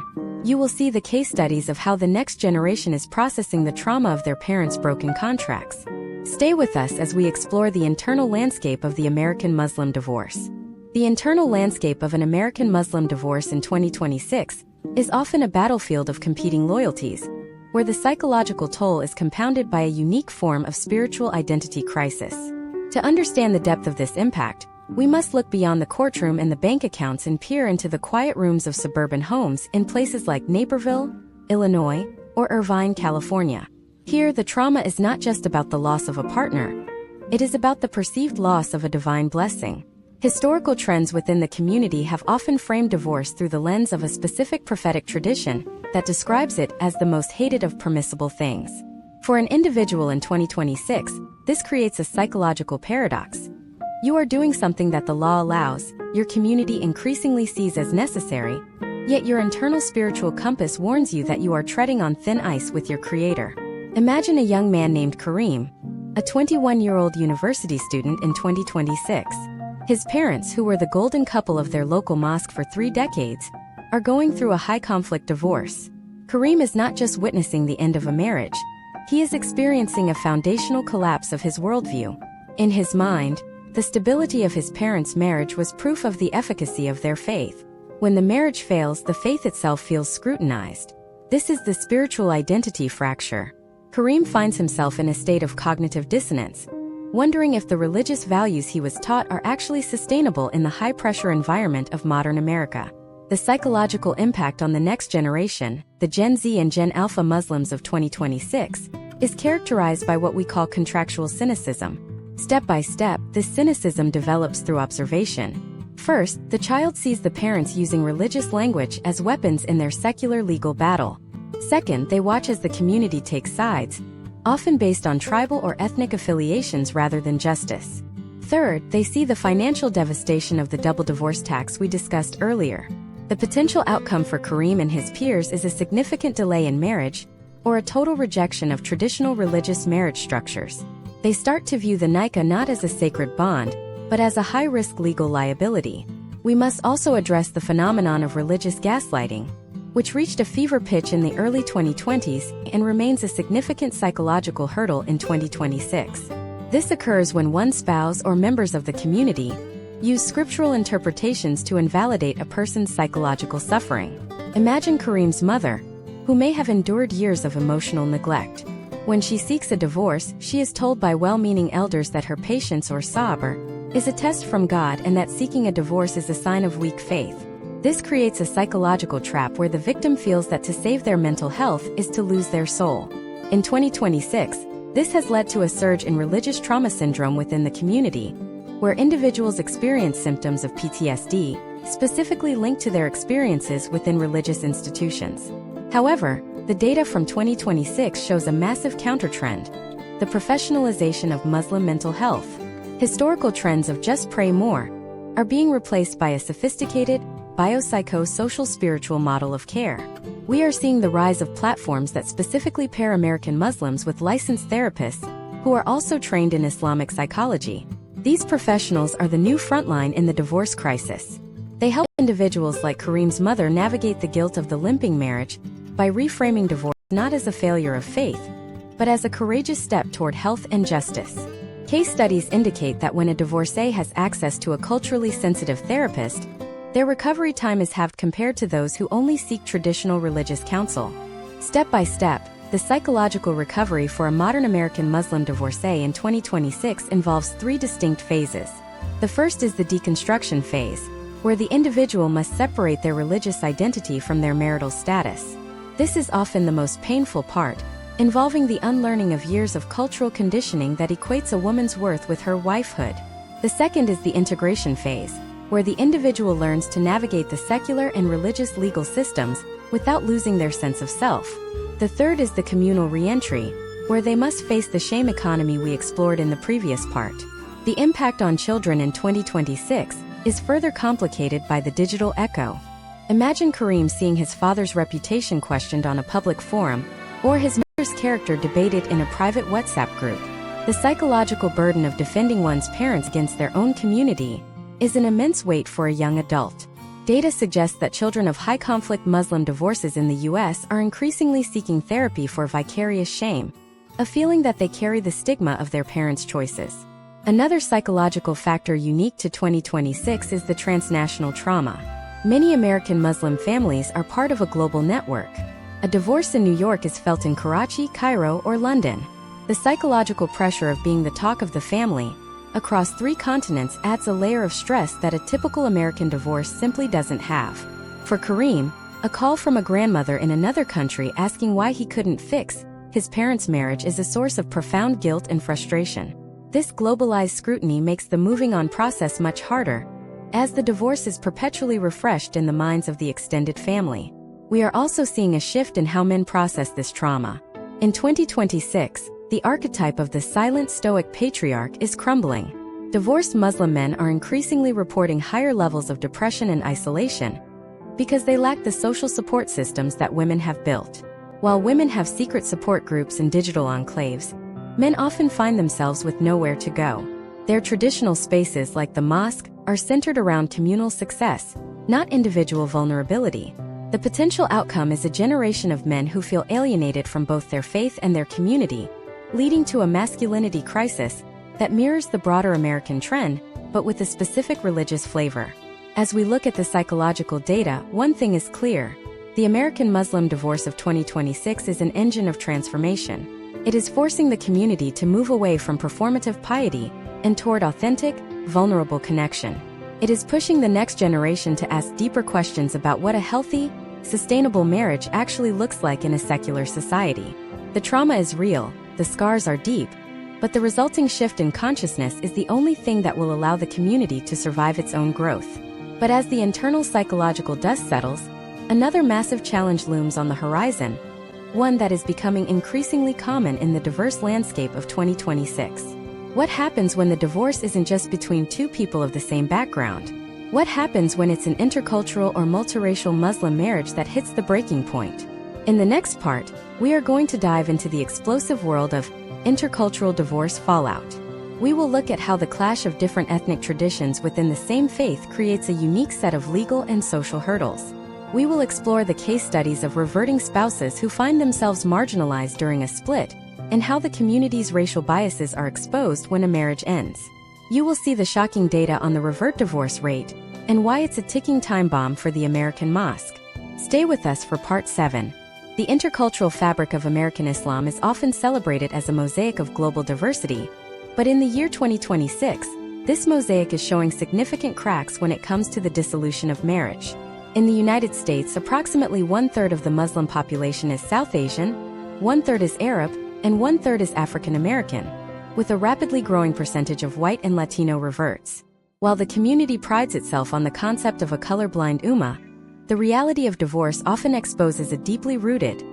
You will see the case studies of how the next generation is processing the trauma of their parents' broken contracts. Stay with us as we explore the internal landscape of the American Muslim divorce. The internal landscape of an American Muslim divorce in 2026 is often a battlefield of competing loyalties, where the psychological toll is compounded by a unique form of spiritual identity crisis. To understand the depth of this impact, we must look beyond the courtroom and the bank accounts and peer into the quiet rooms of suburban homes in places like Naperville, Illinois, or Irvine, California. Here, the trauma is not just about the loss of a partner. It is about the perceived loss of a divine blessing. Historical trends within the community have often framed divorce through the lens of a specific prophetic tradition that describes it as the most hated of permissible things. For an individual in 2026, this creates a psychological paradox. You are doing something that the law allows, your community increasingly sees as necessary, yet your internal spiritual compass warns you that you are treading on thin ice with your creator. Imagine a young man named Kareem, a 21-year-old university student in 2026. His parents, who were the golden couple of their local mosque for 3 decades, are going through a high-conflict divorce. Kareem is not just witnessing the end of a marriage, he is experiencing a foundational collapse of his worldview. In his mind, The stability of his parents' marriage was proof of the efficacy of their faith. When the marriage fails, the faith itself feels scrutinized. This is the spiritual identity fracture. Kareem finds himself in a state of cognitive dissonance, wondering if the religious values he was taught are actually sustainable in the high-pressure environment of modern America. The psychological impact on the next generation, the Gen Z and Gen Alpha Muslims of 2026, is characterized by what we call contractual cynicism. Step by step, this cynicism develops through observation. First, the child sees the parents using religious language as weapons in their secular legal battle. Second, they watch as the community takes sides, often based on tribal or ethnic affiliations rather than justice. Third, they see the financial devastation of the double divorce tax we discussed earlier. The potential outcome for Kareem and his peers is a significant delay in marriage, or a total rejection of traditional religious marriage structures. They start to view the nikah not as a sacred bond, but as a high-risk legal liability. We must also address the phenomenon of religious gaslighting, which reached a fever pitch in the early 2020s and remains a significant psychological hurdle in 2026. This occurs when one spouse or members of the community use scriptural interpretations to invalidate a person's psychological suffering. Imagine Kareem's mother, who may have endured years of emotional neglect. When she seeks a divorce, she is told by well-meaning elders that her patience or sabr is a test from God and that seeking a divorce is a sign of weak faith. This creates a psychological trap where the victim feels that to save their mental health is to lose their soul. In 2026, this has led to a surge in religious trauma syndrome within the community, where individuals experience symptoms of PTSD, specifically linked to their experiences within religious institutions. However, the data from 2026 shows a massive countertrend: the professionalization of Muslim mental health. Historical trends of just pray more are being replaced by a sophisticated, biopsychosocial spiritual model of care. We are seeing the rise of platforms that specifically pair American Muslims with licensed therapists who are also trained in Islamic psychology. These professionals are the new frontline in the divorce crisis. They help individuals like Kareem's mother navigate the guilt of the limping marriage by reframing divorce not as a failure of faith, but as a courageous step toward health and justice. Case studies indicate that when a divorcee has access to a culturally sensitive therapist, their recovery time is halved compared to those who only seek traditional religious counsel. Step by step, the psychological recovery for a modern American Muslim divorcee in 2026 involves three distinct phases. The first is the deconstruction phase, where the individual must separate their religious identity from their marital status. This is often the most painful part, involving the unlearning of years of cultural conditioning that equates a woman's worth with her wifehood. The second is the integration phase, where the individual learns to navigate the secular and religious legal systems without losing their sense of self. The third is the communal reentry, where they must face the shame economy we explored in the previous part. The impact on children in 2026 is further complicated by the digital echo. Imagine Kareem seeing his father's reputation questioned on a public forum, or his mother's character debated in a private WhatsApp group. The psychological burden of defending one's parents against their own community is an immense weight for a young adult. Data suggests that children of high-conflict Muslim divorces in the U.S. are increasingly seeking therapy for vicarious shame, a feeling that they carry the stigma of their parents' choices. Another psychological factor unique to 2026 is the transnational trauma. Many American Muslim families are part of a global network. A divorce in New York is felt in Karachi, Cairo, or London. The psychological pressure of being the talk of the family across 3 continents adds a layer of stress that a typical American divorce simply doesn't have. For Kareem, a call from a grandmother in another country asking why he couldn't fix his parents' marriage is a source of profound guilt and frustration. This globalized scrutiny makes the moving on process much harder, as the divorce is perpetually refreshed in the minds of the extended family. We are also seeing a shift in how men process this trauma. In 2026, the archetype of the silent stoic patriarch is crumbling. Divorced Muslim men are increasingly reporting higher levels of depression and isolation because they lack the social support systems that women have built. While women have secret support groups and digital enclaves, men often find themselves with nowhere to go. Their traditional spaces, like the mosque, are centered around communal success, not individual vulnerability. The potential outcome is a generation of men who feel alienated from both their faith and their community, leading to a masculinity crisis that mirrors the broader American trend, but with a specific religious flavor. As we look at the psychological data, one thing is clear. The American Muslim divorce of 2026 is an engine of transformation. It is forcing the community to move away from performative piety and toward authentic, vulnerable connection. It is pushing the next generation to ask deeper questions about what a healthy, sustainable marriage actually looks like in a secular society. The trauma is real, the scars are deep, but the resulting shift in consciousness is the only thing that will allow the community to survive its own growth. But as the internal psychological dust settles, another massive challenge looms on the horizon, one that is becoming increasingly common in the diverse landscape of 2026. What happens when the divorce isn't just between two people of the same background? What happens when it's an intercultural or multiracial Muslim marriage that hits the breaking point? In the next part, we are going to dive into the explosive world of intercultural divorce fallout. We will look at how the clash of different ethnic traditions within the same faith creates a unique set of legal and social hurdles. We will explore the case studies of reverting spouses who find themselves marginalized during a split, and how the community's racial biases are exposed when a marriage ends. You will see the shocking data on the revert divorce rate, and why it's a ticking time bomb for the American mosque. Stay with us for Part 7. The intercultural fabric of American Islam is often celebrated as a mosaic of global diversity, but in the year 2026, this mosaic is showing significant cracks when it comes to the dissolution of marriage. In the United States, approximately one-third of the Muslim population is South Asian, one-third is Arab, and one-third is African American, with a rapidly growing percentage of white and Latino reverts. While the community prides itself on the concept of a colorblind ummah, the reality of divorce often exposes a deeply rooted,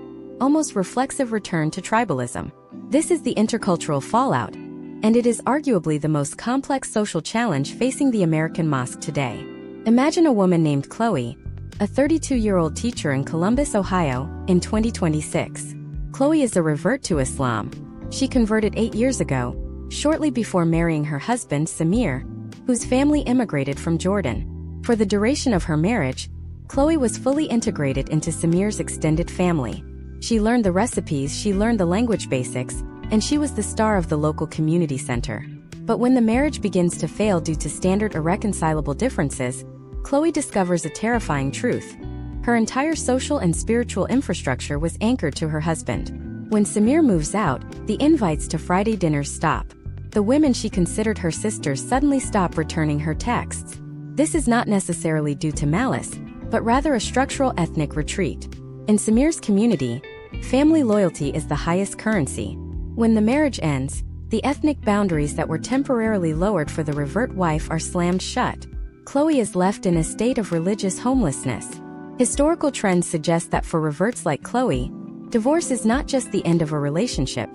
almost reflexive return to tribalism. This is the intercultural fallout, and it is arguably the most complex social challenge facing the American mosque today. Imagine a woman named Chloe, a 32-year-old teacher in Columbus, Ohio, in 2026. Chloe is a revert to Islam. She converted 8 years ago, shortly before marrying her husband, Samir, whose family immigrated from Jordan. For the duration of her marriage, Chloe was fully integrated into Samir's extended family. She learned the recipes, she learned the language basics, and she was the star of the local community center. But when the marriage begins to fail due to standard irreconcilable differences, Chloe discovers a terrifying truth. Her entire social and spiritual infrastructure was anchored to her husband. When Samir moves out, the invites to Friday dinners stop. The women she considered her sisters suddenly stop returning her texts. This is not necessarily due to malice, but rather a structural ethnic retreat. In Samir's community, family loyalty is the highest currency. When the marriage ends, the ethnic boundaries that were temporarily lowered for the revert wife are slammed shut. Chloe is left in a state of religious homelessness. Historical trends suggest that for reverts like Chloe, divorce is not just the end of a relationship.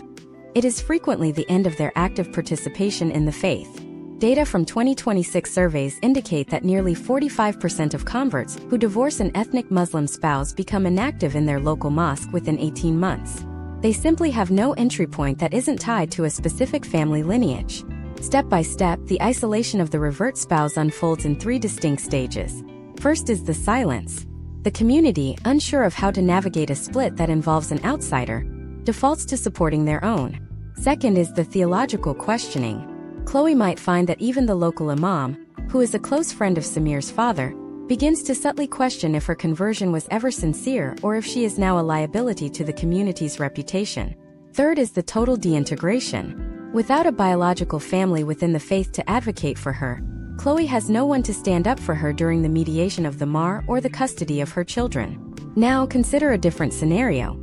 It is frequently the end of their active participation in the faith. Data from 2026 surveys indicate that nearly 45% of converts who divorce an ethnic Muslim spouse become inactive in their local mosque within 18 months. They simply have no entry point that isn't tied to a specific family lineage. Step by step, the isolation of the revert spouse unfolds in 3 distinct stages. First is the silence. The community, unsure of how to navigate a split that involves an outsider, defaults to supporting their own. Second is the theological questioning. Chloe might find that even the local imam, who is a close friend of Samir's father, begins to subtly question if her conversion was ever sincere or if she is now a liability to the community's reputation. Third is the total deintegration. Without a biological family within the faith to advocate for her, Chloe has no one to stand up for her during the mediation of the mahr or the custody of her children. Now consider a different scenario.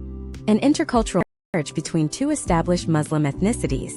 An intercultural marriage between 2 established Muslim ethnicities.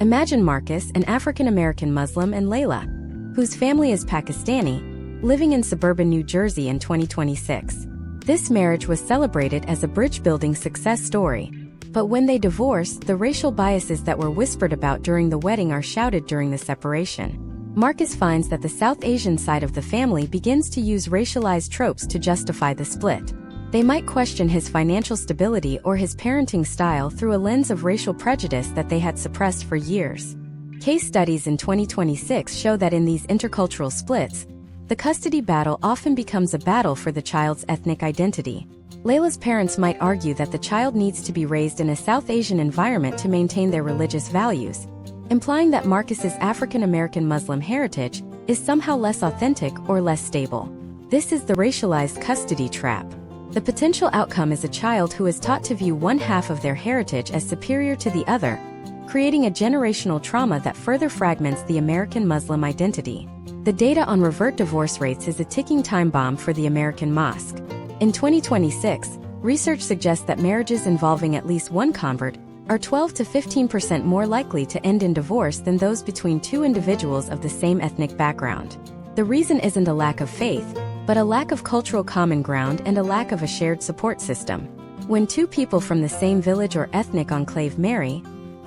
Imagine Marcus, an African-American Muslim, and Layla, whose family is Pakistani, living in suburban New Jersey in 2026. This marriage was celebrated as a bridge-building success story. But when they divorce, the racial biases that were whispered about during the wedding are shouted during the separation. Marcus finds that the South Asian side of the family begins to use racialized tropes to justify the split. They might question his financial stability or his parenting style through a lens of racial prejudice that they had suppressed for years. Case studies in 2026 show that in these intercultural splits, the custody battle often becomes a battle for the child's ethnic identity. Layla's parents might argue that the child needs to be raised in a South Asian environment to maintain their religious values, implying that Marcus's African-American Muslim heritage is somehow less authentic or less stable. This is the racialized custody trap. The potential outcome is a child who is taught to view one half of their heritage as superior to the other, creating a generational trauma that further fragments the American Muslim identity. The data on revert divorce rates is a ticking time bomb for the American mosque. In 2026, research suggests that marriages involving at least one convert are 12 to 15% more likely to end in divorce than those between two individuals of the same ethnic background. The reason isn't a lack of faith, but a lack of cultural common ground and a lack of a shared support system. When two people from the same village or ethnic enclave marry,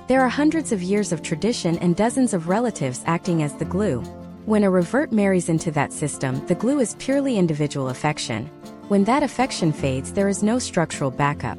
there are hundreds of years of tradition and dozens of relatives acting as the glue. When a revert marries into that system, the glue is purely individual affection. When that affection fades, there is no structural backup.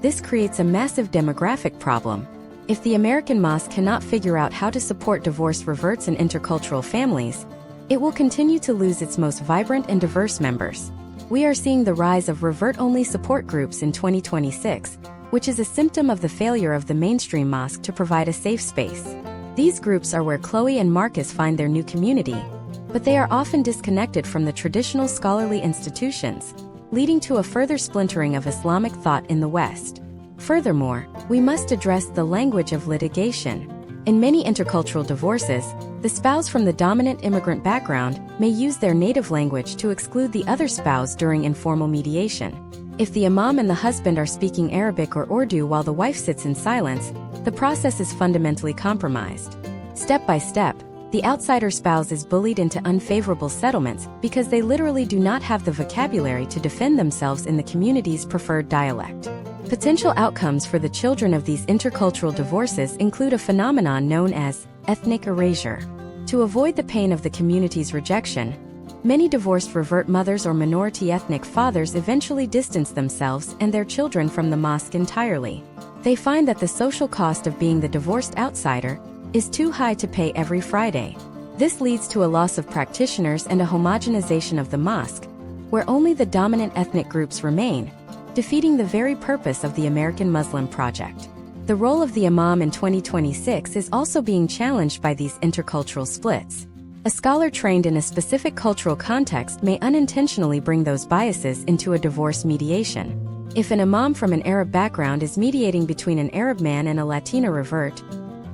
This creates a massive demographic problem. If the American mosque cannot figure out how to support divorced reverts and intercultural families, it will continue to lose its most vibrant and diverse members. We are seeing the rise of revert-only support groups in 2026, which is a symptom of the failure of the mainstream mosque to provide a safe space. These groups are where Chloe and Marcus find their new community, but they are often disconnected from the traditional scholarly institutions, leading to a further splintering of Islamic thought in the West. Furthermore, we must address the language of litigation. In many intercultural divorces, the spouse from the dominant immigrant background may use their native language to exclude the other spouse during informal mediation. If the imam and the husband are speaking Arabic or Urdu while the wife sits in silence, the process is fundamentally compromised. Step by step, the outsider spouse is bullied into unfavorable settlements because they literally do not have the vocabulary to defend themselves in the community's preferred dialect. Potential outcomes for the children of these intercultural divorces include a phenomenon known as ethnic erasure. To avoid the pain of the community's rejection, many divorced revert mothers or minority ethnic fathers eventually distance themselves and their children from the mosque entirely. They find that the social cost of being the divorced outsider is too high to pay every Friday. This leads to a loss of practitioners and a homogenization of the mosque, where only the dominant ethnic groups remain, defeating the very purpose of the American Muslim Project. The role of the imam in 2026 is also being challenged by these intercultural splits. A scholar trained in a specific cultural context may unintentionally bring those biases into a divorce mediation. If an imam from an Arab background is mediating between an Arab man and a Latina revert,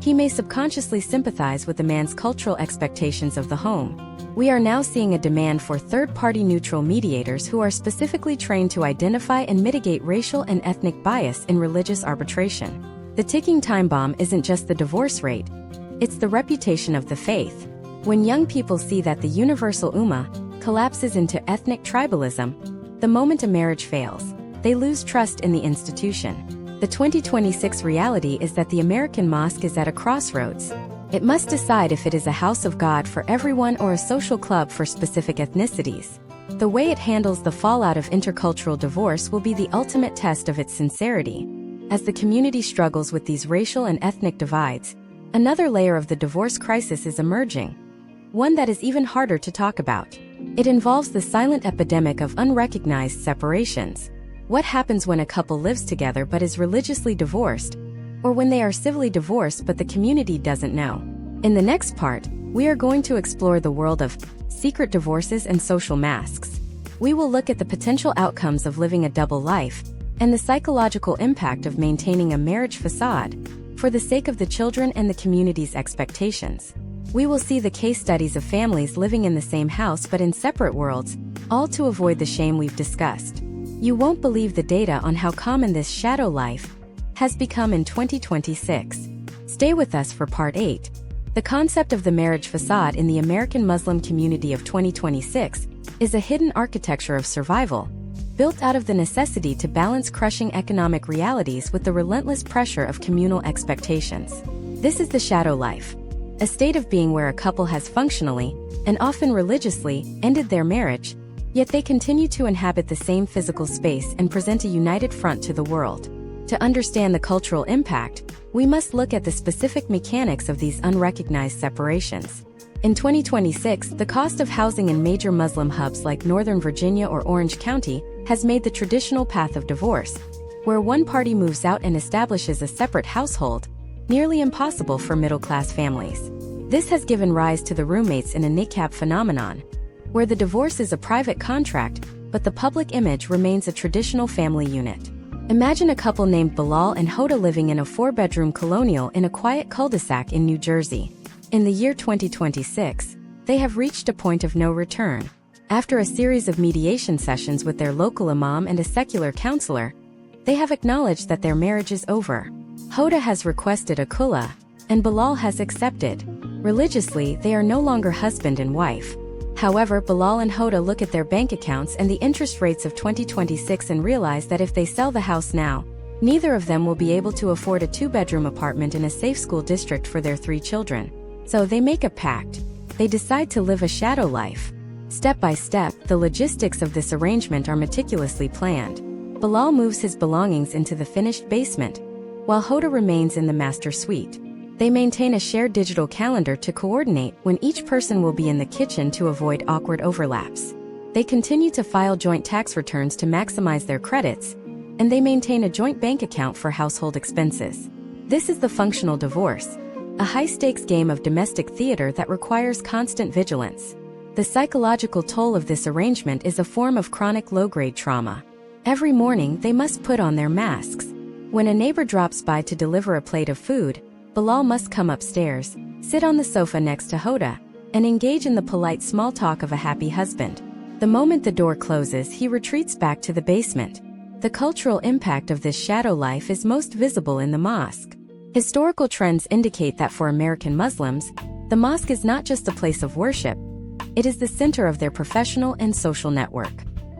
he may subconsciously sympathize with the man's cultural expectations of the home. We are now seeing a demand for third-party neutral mediators who are specifically trained to identify and mitigate racial and ethnic bias in religious arbitration. The ticking time bomb isn't just the divorce rate, it's the reputation of the faith. When young people see that the universal ummah collapses into ethnic tribalism, the moment a marriage fails, they lose trust in the institution. The 2026 reality is that the American mosque is at a crossroads. It must decide if it is a house of God for everyone or a social club for specific ethnicities. The way it handles the fallout of intercultural divorce will be the ultimate test of its sincerity. As the community struggles with these racial and ethnic divides, another layer of the divorce crisis is emerging, one that is even harder to talk about. It involves the silent epidemic of unrecognized separations. What happens when a couple lives together but is religiously divorced, or when they are civilly divorced but the community doesn't know? In the next part, we are going to explore the world of secret divorces and social masks. We will look at the potential outcomes of living a double life and the psychological impact of maintaining a marriage facade for the sake of the children and the community's expectations. We will see the case studies of families living in the same house but in separate worlds, all to avoid the shame we've discussed. You won't believe the data on how common this shadow life has become in 2026. Stay with us for Part 8. The concept of the marriage facade in the American Muslim community of 2026 is a hidden architecture of survival, built out of the necessity to balance crushing economic realities with the relentless pressure of communal expectations. This is the shadow life, a state of being where a couple has functionally, and often religiously, ended their marriage, yet they continue to inhabit the same physical space and present a united front to the world. To understand the cultural impact, we must look at the specific mechanics of these unrecognized separations. In 2026, the cost of housing in major Muslim hubs like Northern Virginia or Orange County has made the traditional path of divorce, where one party moves out and establishes a separate household, nearly impossible for middle-class families. This has given rise to the roommates in a niqab phenomenon, where the divorce is a private contract, but the public image remains a traditional family unit. Imagine a couple named Bilal and Hoda living in a 4-bedroom colonial in a quiet cul-de-sac in New Jersey. In the year 2026, they have reached a point of no return. After a series of mediation sessions with their local imam and a secular counselor, they have acknowledged that their marriage is over. Hoda has requested a khula, and Bilal has accepted. Religiously, they are no longer husband and wife. However, Bilal and Hoda look at their bank accounts and the interest rates of 2026 and realize that if they sell the house now, neither of them will be able to afford a 2-bedroom apartment in a safe school district for their 3 children. So they make a pact. They decide to live a shadow life. Step by step, the logistics of this arrangement are meticulously planned. Bilal moves his belongings into the finished basement, while Hoda remains in the master suite. They maintain a shared digital calendar to coordinate when each person will be in the kitchen to avoid awkward overlaps. They continue to file joint tax returns to maximize their credits, and they maintain a joint bank account for household expenses. This is the functional divorce, a high-stakes game of domestic theater that requires constant vigilance. The psychological toll of this arrangement is a form of chronic low-grade trauma. Every morning, they must put on their masks. When a neighbor drops by to deliver a plate of food, Bilal must come upstairs, sit on the sofa next to Hoda, and engage in the polite small talk of a happy husband. The moment the door closes, he retreats back to the basement. The cultural impact of this shadow life is most visible in the mosque. Historical trends indicate that for American Muslims, the mosque is not just a place of worship, it is the center of their professional and social network.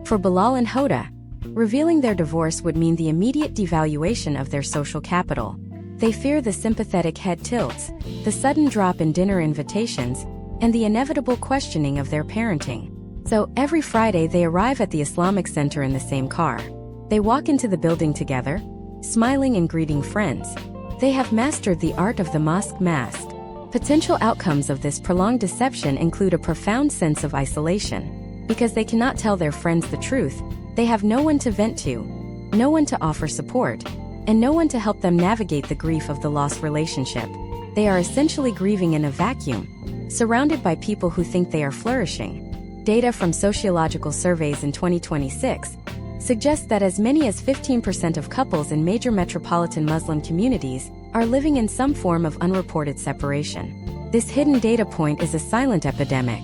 For Bilal and Hoda, revealing their divorce would mean the immediate devaluation of their social capital. They fear the sympathetic head tilts, the sudden drop in dinner invitations, and the inevitable questioning of their parenting. So, every Friday they arrive at the Islamic Center in the same car. They walk into the building together, smiling and greeting friends. They have mastered the art of the mosque mask. Potential outcomes of this prolonged deception include a profound sense of isolation. Because they cannot tell their friends the truth, they have no one to vent to, no one to offer support, and no one to help them navigate the grief of the lost relationship. They are essentially grieving in a vacuum, surrounded by people who think they are flourishing. Data from sociological surveys in 2026 suggests that as many as 15% of couples in major metropolitan Muslim communities are living in some form of unreported separation. This hidden data point is a silent epidemic.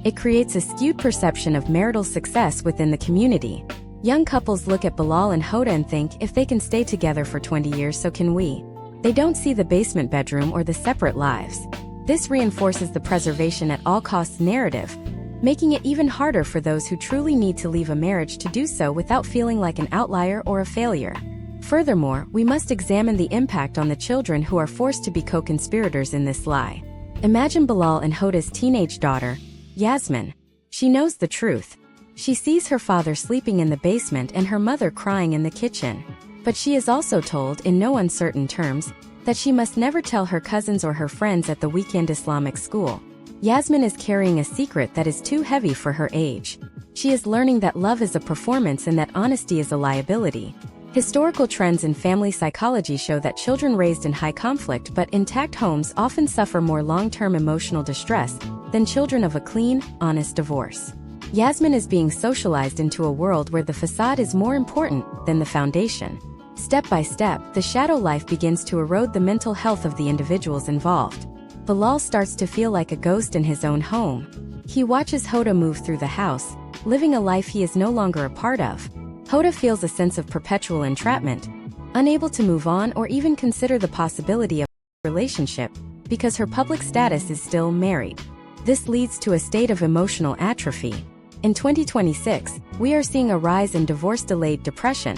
It creates a skewed perception of marital success within the community. Young couples look at Bilal and Hoda and think, if they can stay together for 20 years, so can we. They don't see the basement bedroom or the separate lives. This reinforces the preservation at all costs narrative, making it even harder for those who truly need to leave a marriage to do so without feeling like an outlier or a failure. Furthermore, we must examine the impact on the children who are forced to be co-conspirators in this lie. Imagine Bilal and Hoda's teenage daughter, Yasmin. She knows the truth. She sees her father sleeping in the basement and her mother crying in the kitchen. But she is also told, in no uncertain terms, that she must never tell her cousins or her friends at the weekend Islamic school. Yasmin is carrying a secret that is too heavy for her age. She is learning that love is a performance and that honesty is a liability. Historical trends in family psychology show that children raised in high conflict but intact homes often suffer more long-term emotional distress than children of a clean, honest divorce. Yasmin is being socialized into a world where the facade is more important than the foundation. Step by step, the shadow life begins to erode the mental health of the individuals involved. Bilal starts to feel like a ghost in his own home. He watches Hoda move through the house, living a life he is no longer a part of. Hoda feels a sense of perpetual entrapment, unable to move on or even consider the possibility of a relationship, because her public status is still married. This leads to a state of emotional atrophy. In 2026, we are seeing a rise in divorce-delayed depression,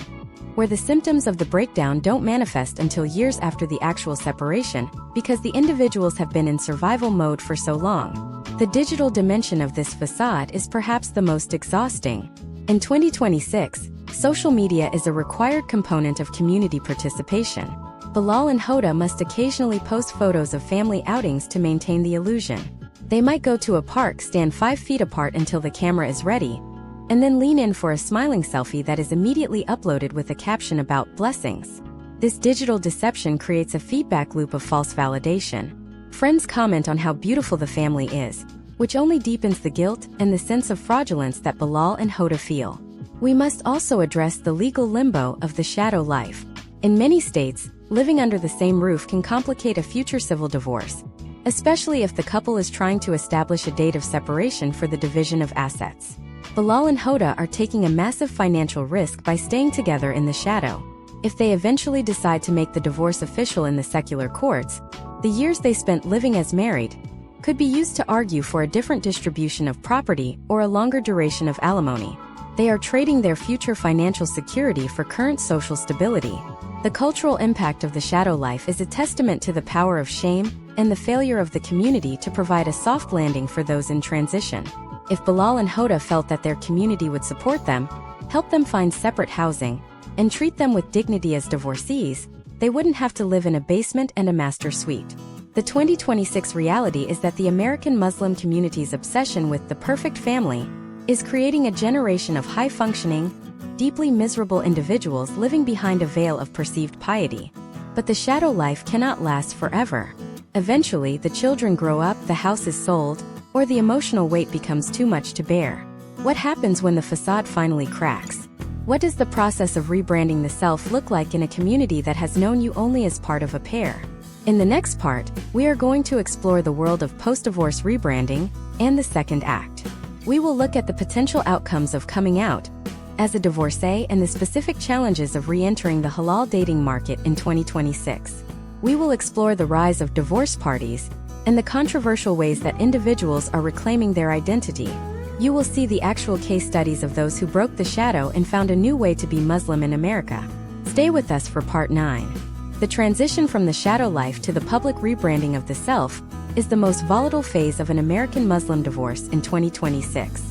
where the symptoms of the breakdown don't manifest until years after the actual separation, because the individuals have been in survival mode for so long. The digital dimension of this facade is perhaps the most exhausting. In 2026, social media is a required component of community participation. Bilal and Hoda must occasionally post photos of family outings to maintain the illusion. They might go to a park, stand 5 feet apart until the camera is ready, and then lean in for a smiling selfie that is immediately uploaded with a caption about blessings. This digital deception creates a feedback loop of false validation. Friends comment on how beautiful the family is, which only deepens the guilt and the sense of fraudulence that Bilal and Hoda feel. We must also address the legal limbo of the shadow life. In many states, living under the same roof can complicate a future civil divorce, especially if the couple is trying to establish a date of separation for the division of assets. Bilal and Hoda are taking a massive financial risk by staying together in the shadow. If they eventually decide to make the divorce official in the secular courts, the years they spent living as married could be used to argue for a different distribution of property or a longer duration of alimony. They are trading their future financial security for current social stability. The cultural impact of the shadow life is a testament to the power of shame and the failure of the community to provide a soft landing for those in transition. If Bilal and Hoda felt that their community would support them, help them find separate housing, and treat them with dignity as divorcees, they wouldn't have to live in a basement and a master suite. The 2026 reality is that the American Muslim community's obsession with the perfect family is creating a generation of high-functioning, deeply miserable individuals living behind a veil of perceived piety. But the shadow life cannot last forever. Eventually, the children grow up, the house is sold, or the emotional weight becomes too much to bear. What happens when the facade finally cracks? What does the process of rebranding the self look like in a community that has known you only as part of a pair? In the next part, we are going to explore the world of post-divorce rebranding and the second act. We will look at the potential outcomes of coming out as a divorcee and the specific challenges of re-entering the halal dating market in 2026. We will explore the rise of divorce parties and the controversial ways that individuals are reclaiming their identity. You will see the actual case studies of those who broke the shadow and found a new way to be Muslim in America. Stay with us for Part 9. The transition from the shadow life to the public rebranding of the self is the most volatile phase of an American Muslim divorce in 2026.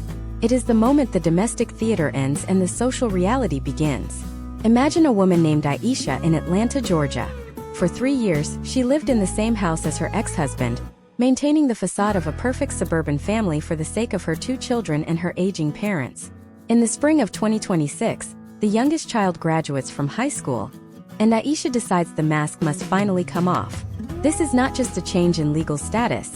It is the moment the domestic theater ends and the social reality begins. Imagine a woman named Aisha in Atlanta, Georgia. For 3 years, she lived in the same house as her ex-husband, maintaining the facade of a perfect suburban family for the sake of her 2 children and her aging parents. In the spring of 2026, the youngest child graduates from high school, and Aisha decides the mask must finally come off. This is not just a change in legal status.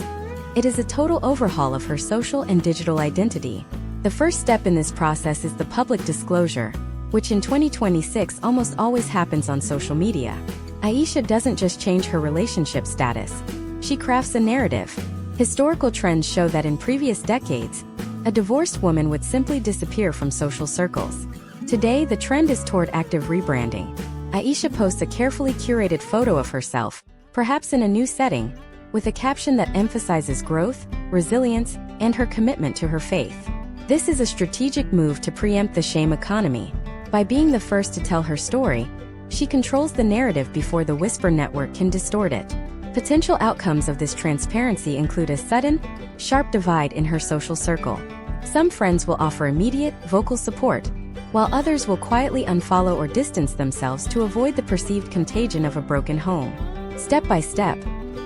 It is a total overhaul of her social and digital identity. The first step in this process is the public disclosure, which in 2026 almost always happens on social media. Aisha doesn't just change her relationship status. She crafts a narrative. Historical trends show that in previous decades, a divorced woman would simply disappear from social circles. Today, the trend is toward active rebranding. Aisha posts a carefully curated photo of herself, perhaps in a new setting, with a caption that emphasizes growth, resilience, and her commitment to her faith. This is a strategic move to preempt the shame economy. By being the first to tell her story, she controls the narrative before the whisper network can distort it. Potential outcomes of this transparency include a sudden, sharp divide in her social circle. Some friends will offer immediate, vocal support, while others will quietly unfollow or distance themselves to avoid the perceived contagion of a broken home. Step by step,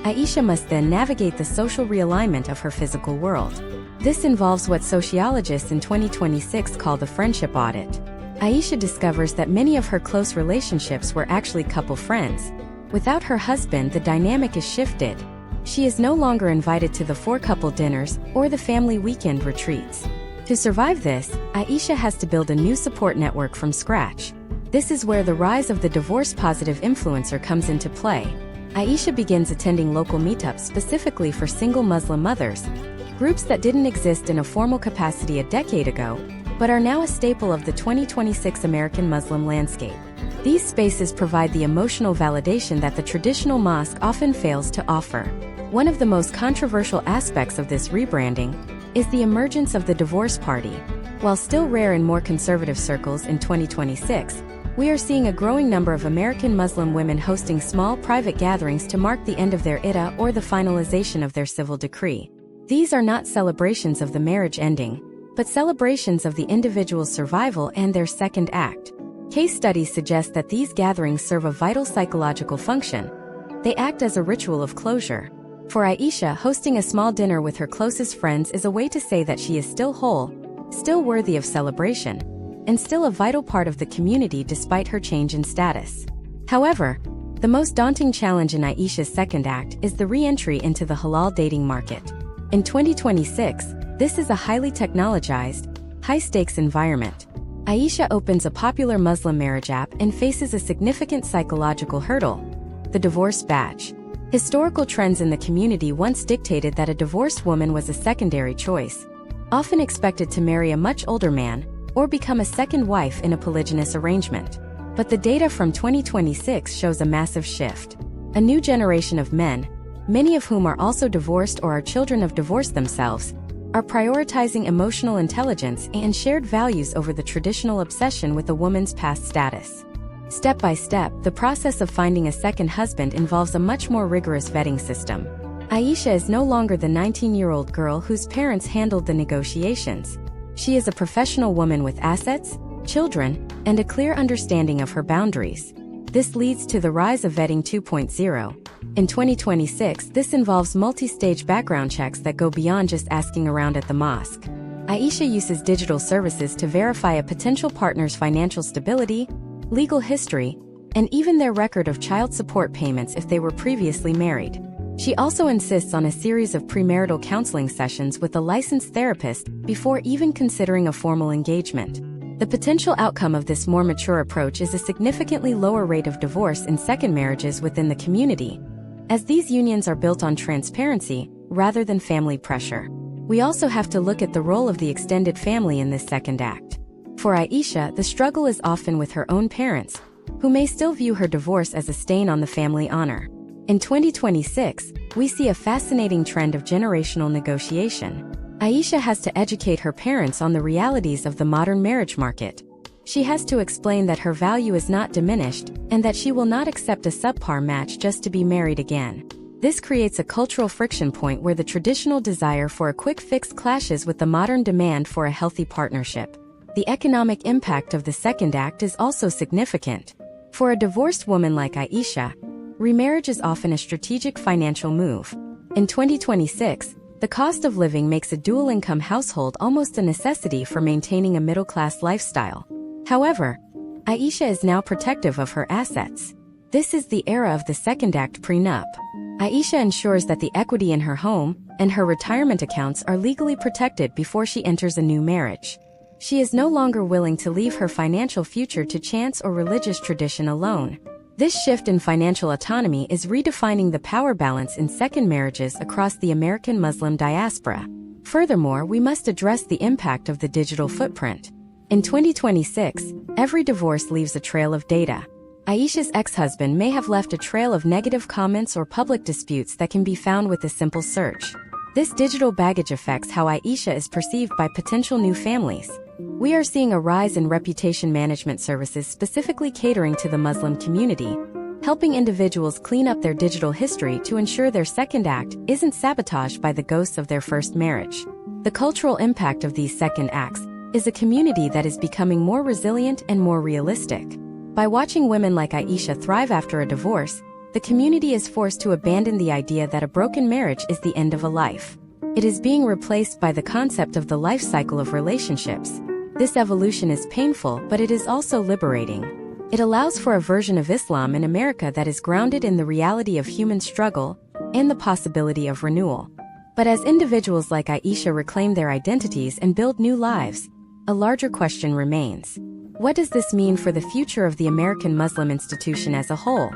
Aisha must then navigate the social realignment of her physical world. This involves what sociologists in 2026 call the friendship audit. Aisha discovers that many of her close relationships were actually couple friends. Without her husband, the dynamic is shifted. She is no longer invited to the 4-couple dinners or the family weekend retreats. To survive this, Aisha has to build a new support network from scratch. This is where the rise of the divorce-positive influencer comes into play. Aisha begins attending local meetups specifically for single Muslim mothers, groups that didn't exist in a formal capacity a decade ago, but are now a staple of the 2026 American Muslim landscape. These spaces provide the emotional validation that the traditional mosque often fails to offer. One of the most controversial aspects of this rebranding is the emergence of the divorce party. While still rare in more conservative circles in 2026, we are seeing a growing number of American Muslim women hosting small private gatherings to mark the end of their iddah or the finalization of their civil decree. These are not celebrations of the marriage ending, but celebrations of the individual's survival and their second act. Case studies suggest that these gatherings serve a vital psychological function. They act as a ritual of closure. For Aisha, hosting a small dinner with her closest friends is a way to say that she is still whole, still worthy of celebration, and still a vital part of the community despite her change in status. However, the most daunting challenge in Aisha's second act is the re-entry into the halal dating market. In 2026, this is a highly technologized, high-stakes environment. Aisha opens a popular Muslim marriage app and faces a significant psychological hurdle: the divorce batch. Historical trends in the community once dictated that a divorced woman was a secondary choice, often expected to marry a much older man or become a second wife in a polygynous arrangement. But the data from 2026 shows a massive shift. A new generation of men, many of whom are also divorced or are children of divorce themselves, are prioritizing emotional intelligence and shared values over the traditional obsession with a woman's past status. Step by step, the process of finding a second husband involves a much more rigorous vetting system. Aisha is no longer the 19-year-old girl whose parents handled the negotiations. She is a professional woman with assets, children, and a clear understanding of her boundaries. This leads to the rise of Vetting 2.0. In 2026, this involves multi-stage background checks that go beyond just asking around at the mosque. Aisha uses digital services to verify a potential partner's financial stability, legal history, and even their record of child support payments if they were previously married. She also insists on a series of premarital counseling sessions with a licensed therapist before even considering a formal engagement. The potential outcome of this more mature approach is a significantly lower rate of divorce in second marriages within the community, as these unions are built on transparency rather than family pressure. We also have to look at the role of the extended family in this second act. For Aisha, the struggle is often with her own parents, who may still view her divorce as a stain on the family honor. In 2026, we see a fascinating trend of generational negotiation. Aisha has to educate her parents on the realities of the modern marriage market. She has to explain that her value is not diminished and that she will not accept a subpar match just to be married again. This creates a cultural friction point where the traditional desire for a quick fix clashes with the modern demand for a healthy partnership. The economic impact of the second act is also significant. For a divorced woman like Aisha, remarriage is often a strategic financial move. In 2026, the cost of living makes a dual-income household almost a necessity for maintaining a middle-class lifestyle. However, Aisha is now protective of her assets. This is the era of the second act prenup. Aisha ensures that the equity in her home and her retirement accounts are legally protected before she enters a new marriage. She is no longer willing to leave her financial future to chance or religious tradition alone. This shift in financial autonomy is redefining the power balance in second marriages across the American Muslim diaspora. Furthermore, we must address the impact of the digital footprint. In 2026, every divorce leaves a trail of data. Aisha's ex-husband may have left a trail of negative comments or public disputes that can be found with a simple search. This digital baggage affects how Aisha is perceived by potential new families. We are seeing a rise in reputation management services specifically catering to the Muslim community, helping individuals clean up their digital history to ensure their second act isn't sabotaged by the ghosts of their first marriage. The cultural impact of these second acts is a community that is becoming more resilient and more realistic. By watching women like Aisha thrive after a divorce, the community is forced to abandon the idea that a broken marriage is the end of a life. It is being replaced by the concept of the life cycle of relationships. This evolution is painful, but it is also liberating. It allows for a version of Islam in America that is grounded in the reality of human struggle and the possibility of renewal. But as individuals like Aisha reclaim their identities and build new lives, a larger question remains. What does this mean for the future of the American Muslim institution as a whole?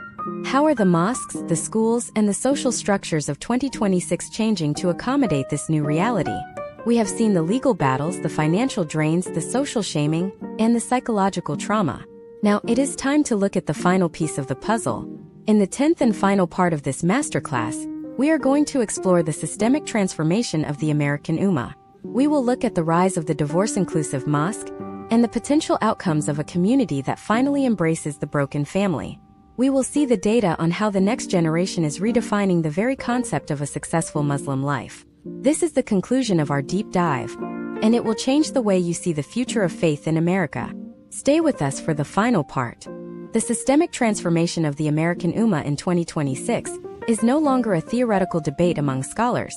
How are the mosques, the schools, and the social structures of 2026 changing to accommodate this new reality? We have seen the legal battles, the financial drains, the social shaming, and the psychological trauma. Now, it is time to look at the final piece of the puzzle. In the 10th and final part of this masterclass, we are going to explore the systemic transformation of the American Ummah. We will look at the rise of the divorce-inclusive mosque and the potential outcomes of a community that finally embraces the broken family. We will see the data on how the next generation is redefining the very concept of a successful Muslim life. This is the conclusion of our deep dive, and it will change the way you see the future of faith in America. Stay with us for the final part. The systemic transformation of the American Ummah in 2026 is no longer a theoretical debate among scholars.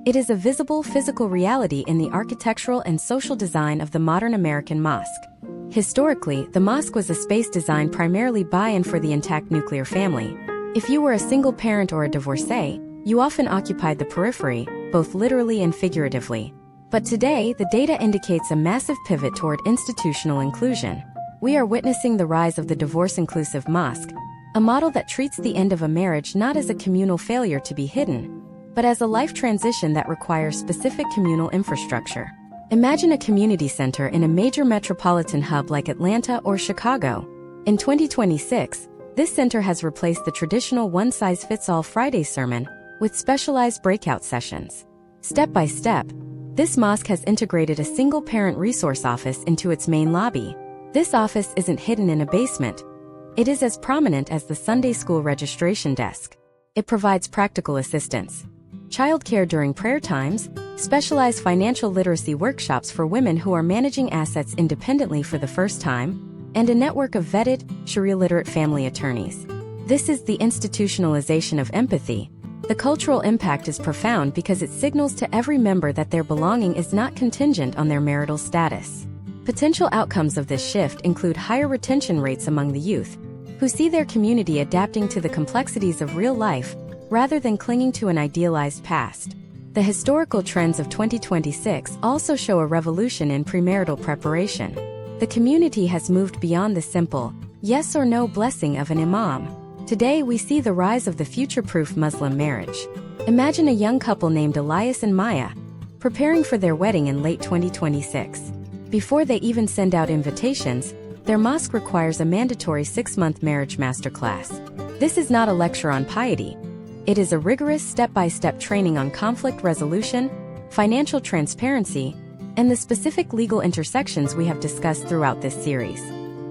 It is a visible physical reality in the architectural and social design of the modern American mosque. Historically, the mosque was a space designed primarily by and for the intact nuclear family. If you were a single parent or a divorcee, you often occupied the periphery, both literally and figuratively. But today, the data indicates a massive pivot toward institutional inclusion. We are witnessing the rise of the divorce-inclusive mosque, a model that treats the end of a marriage not as a communal failure to be hidden, but as a life transition that requires specific communal infrastructure. Imagine a community center in a major metropolitan hub like Atlanta or Chicago. In 2026, this center has replaced the traditional one-size-fits-all Friday sermon with specialized breakout sessions. Step by step, this mosque has integrated a single parent resource office into its main lobby. This office isn't hidden in a basement. It is as prominent as the Sunday school registration desk. It provides practical assistance, childcare during prayer times, specialized financial literacy workshops for women who are managing assets independently for the first time, and a network of vetted, Sharia-literate family attorneys. This is the institutionalization of empathy. The cultural impact is profound because it signals to every member that their belonging is not contingent on their marital status. Potential outcomes of this shift include higher retention rates among the youth, who see their community adapting to the complexities of real life rather than clinging to an idealized past. The historical trends of 2026 also show a revolution in premarital preparation. The community has moved beyond the simple, yes or no blessing of an imam. Today we see the rise of the future-proof Muslim marriage. Imagine a young couple named Elias and Maya, preparing for their wedding in late 2026. Before they even send out invitations, their mosque requires a mandatory 6-month marriage masterclass. This is not a lecture on piety. It is a rigorous step-by-step training on conflict resolution, financial transparency, and the specific legal intersections we have discussed throughout this series.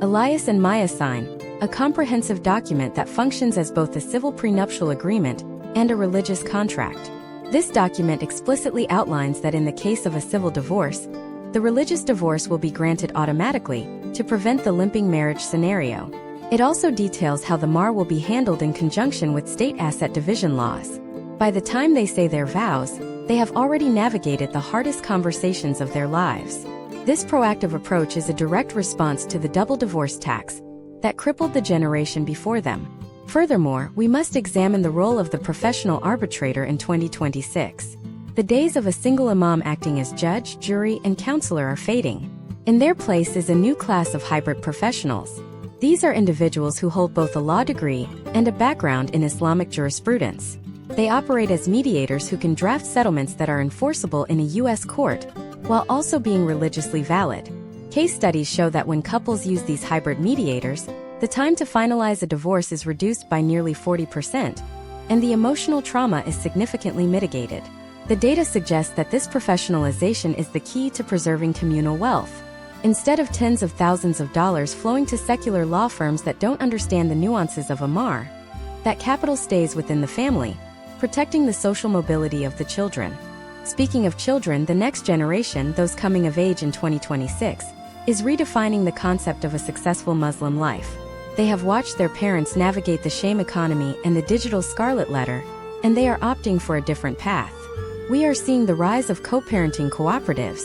Elias and Maya sign a comprehensive document that functions as both a civil prenuptial agreement and a religious contract. This document explicitly outlines that in the case of a civil divorce, the religious divorce will be granted automatically to prevent the limping marriage scenario. It also details how the mahr will be handled in conjunction with state asset division laws. By the time they say their vows, they have already navigated the hardest conversations of their lives. This proactive approach is a direct response to the double divorce tax that crippled the generation before them. Furthermore, we must examine the role of the professional arbitrator in 2026. The days of a single imam acting as judge, jury, and counselor are fading. In their place is a new class of hybrid professionals. These are individuals who hold both a law degree and a background in Islamic jurisprudence. They operate as mediators who can draft settlements that are enforceable in a U.S. court, while also being religiously valid. Case studies show that when couples use these hybrid mediators, the time to finalize a divorce is reduced by nearly 40%, and the emotional trauma is significantly mitigated. The data suggests that this professionalization is the key to preserving communal wealth. Instead of tens of thousands of dollars flowing to secular law firms that don't understand the nuances of a mahr, that capital stays within the family, protecting the social mobility of the children. Speaking of children, the next generation, those coming of age in 2026, is redefining the concept of a successful Muslim life. They have watched their parents navigate the shame economy and the digital scarlet letter, and they are opting for a different path. We are seeing the rise of co-parenting cooperatives.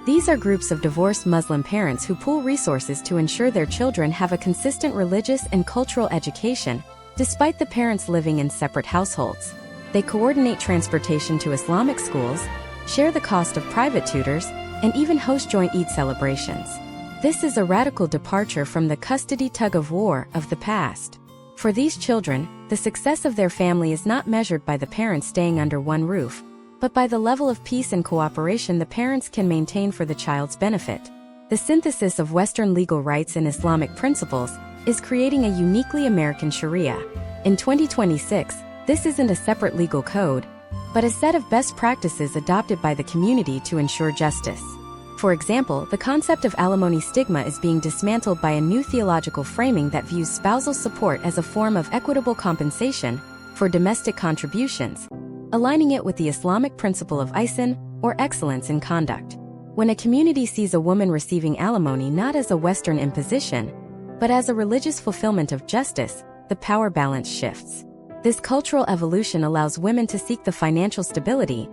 These are groups of divorced Muslim parents who pool resources to ensure their children have a consistent religious and cultural education, despite the parents living in separate households. They coordinate transportation to Islamic schools, share the cost of private tutors, and even host joint Eid celebrations. This is a radical departure from the custody tug-of-war of the past. For these children, the success of their family is not measured by the parents staying under one roof, but by the level of peace and cooperation the parents can maintain for the child's benefit. The synthesis of Western legal rights and Islamic principles is creating a uniquely American Sharia. In 2026, this isn't a separate legal code, but a set of best practices adopted by the community to ensure justice. For example, the concept of alimony stigma is being dismantled by a new theological framing that views spousal support as a form of equitable compensation for domestic contributions, aligning it with the Islamic principle of ihsan, or excellence in conduct. When a community sees a woman receiving alimony not as a Western imposition, but as a religious fulfillment of justice, the power balance shifts. This cultural evolution allows women to seek the financial stability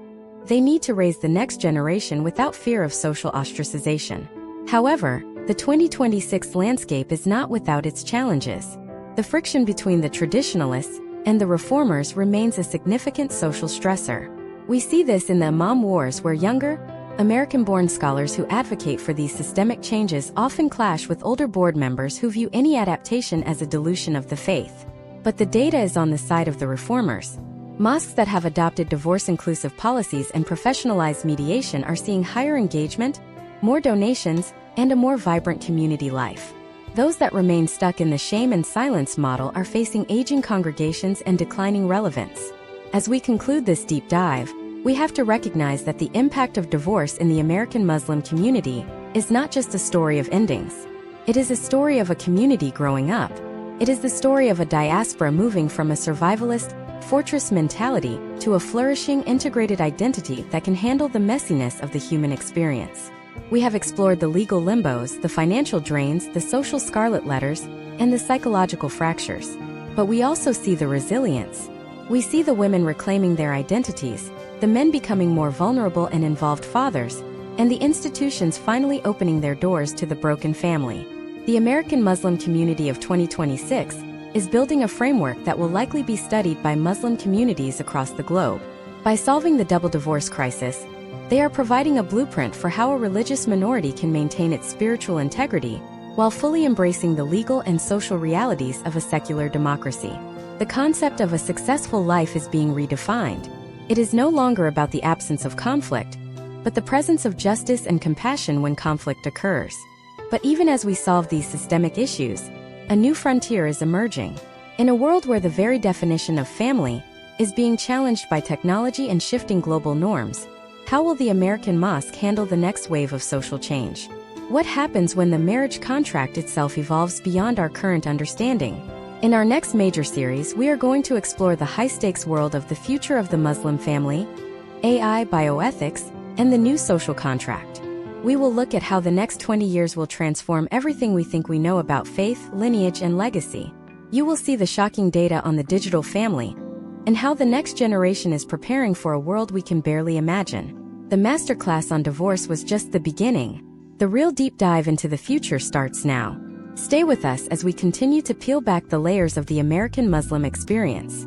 they need to raise the next generation without fear of social ostracization. However, the 2026 landscape is not without its challenges. The friction between the traditionalists and the reformers remains a significant social stressor. We see this in the Imam Wars, where younger, American-born scholars who advocate for these systemic changes often clash with older board members who view any adaptation as a dilution of the faith. But the data is on the side of the reformers. Mosques that have adopted divorce-inclusive policies and professionalized mediation are seeing higher engagement, more donations, and a more vibrant community life. Those that remain stuck in the shame and silence model are facing aging congregations and declining relevance. As we conclude this deep dive, we have to recognize that the impact of divorce in the American Muslim community is not just a story of endings. It is a story of a community growing up. It is the story of a diaspora moving from a survivalist, fortress mentality to a flourishing, integrated identity that can handle the messiness of the human experience. We have explored the legal limbos, the financial drains, the social scarlet letters, and the psychological fractures. But we also see the resilience. We see the women reclaiming their identities, the men becoming more vulnerable and involved fathers, and the institutions finally opening their doors to the broken family. The American Muslim community of 2026 is building a framework that will likely be studied by Muslim communities across the globe. By solving the double divorce crisis, they are providing a blueprint for how a religious minority can maintain its spiritual integrity while fully embracing the legal and social realities of a secular democracy. The concept of a successful life is being redefined. It is no longer about the absence of conflict, but the presence of justice and compassion when conflict occurs. But even as we solve these systemic issues, a new frontier is emerging. In a world where the very definition of family is being challenged by technology and shifting global norms, how will the American mosque handle the next wave of social change? What happens when the marriage contract itself evolves beyond our current understanding? In our next major series, we are going to explore the high-stakes world of the future of the Muslim family, AI, bioethics, and the new social contract. We will look at how the next 20 years will transform everything we think we know about faith, lineage, and legacy. You will see the shocking data on the digital family and how the next generation is preparing for a world we can barely imagine. The masterclass on divorce was just the beginning. The real deep dive into the future starts now. Stay with us as we continue to peel back the layers of the American Muslim experience.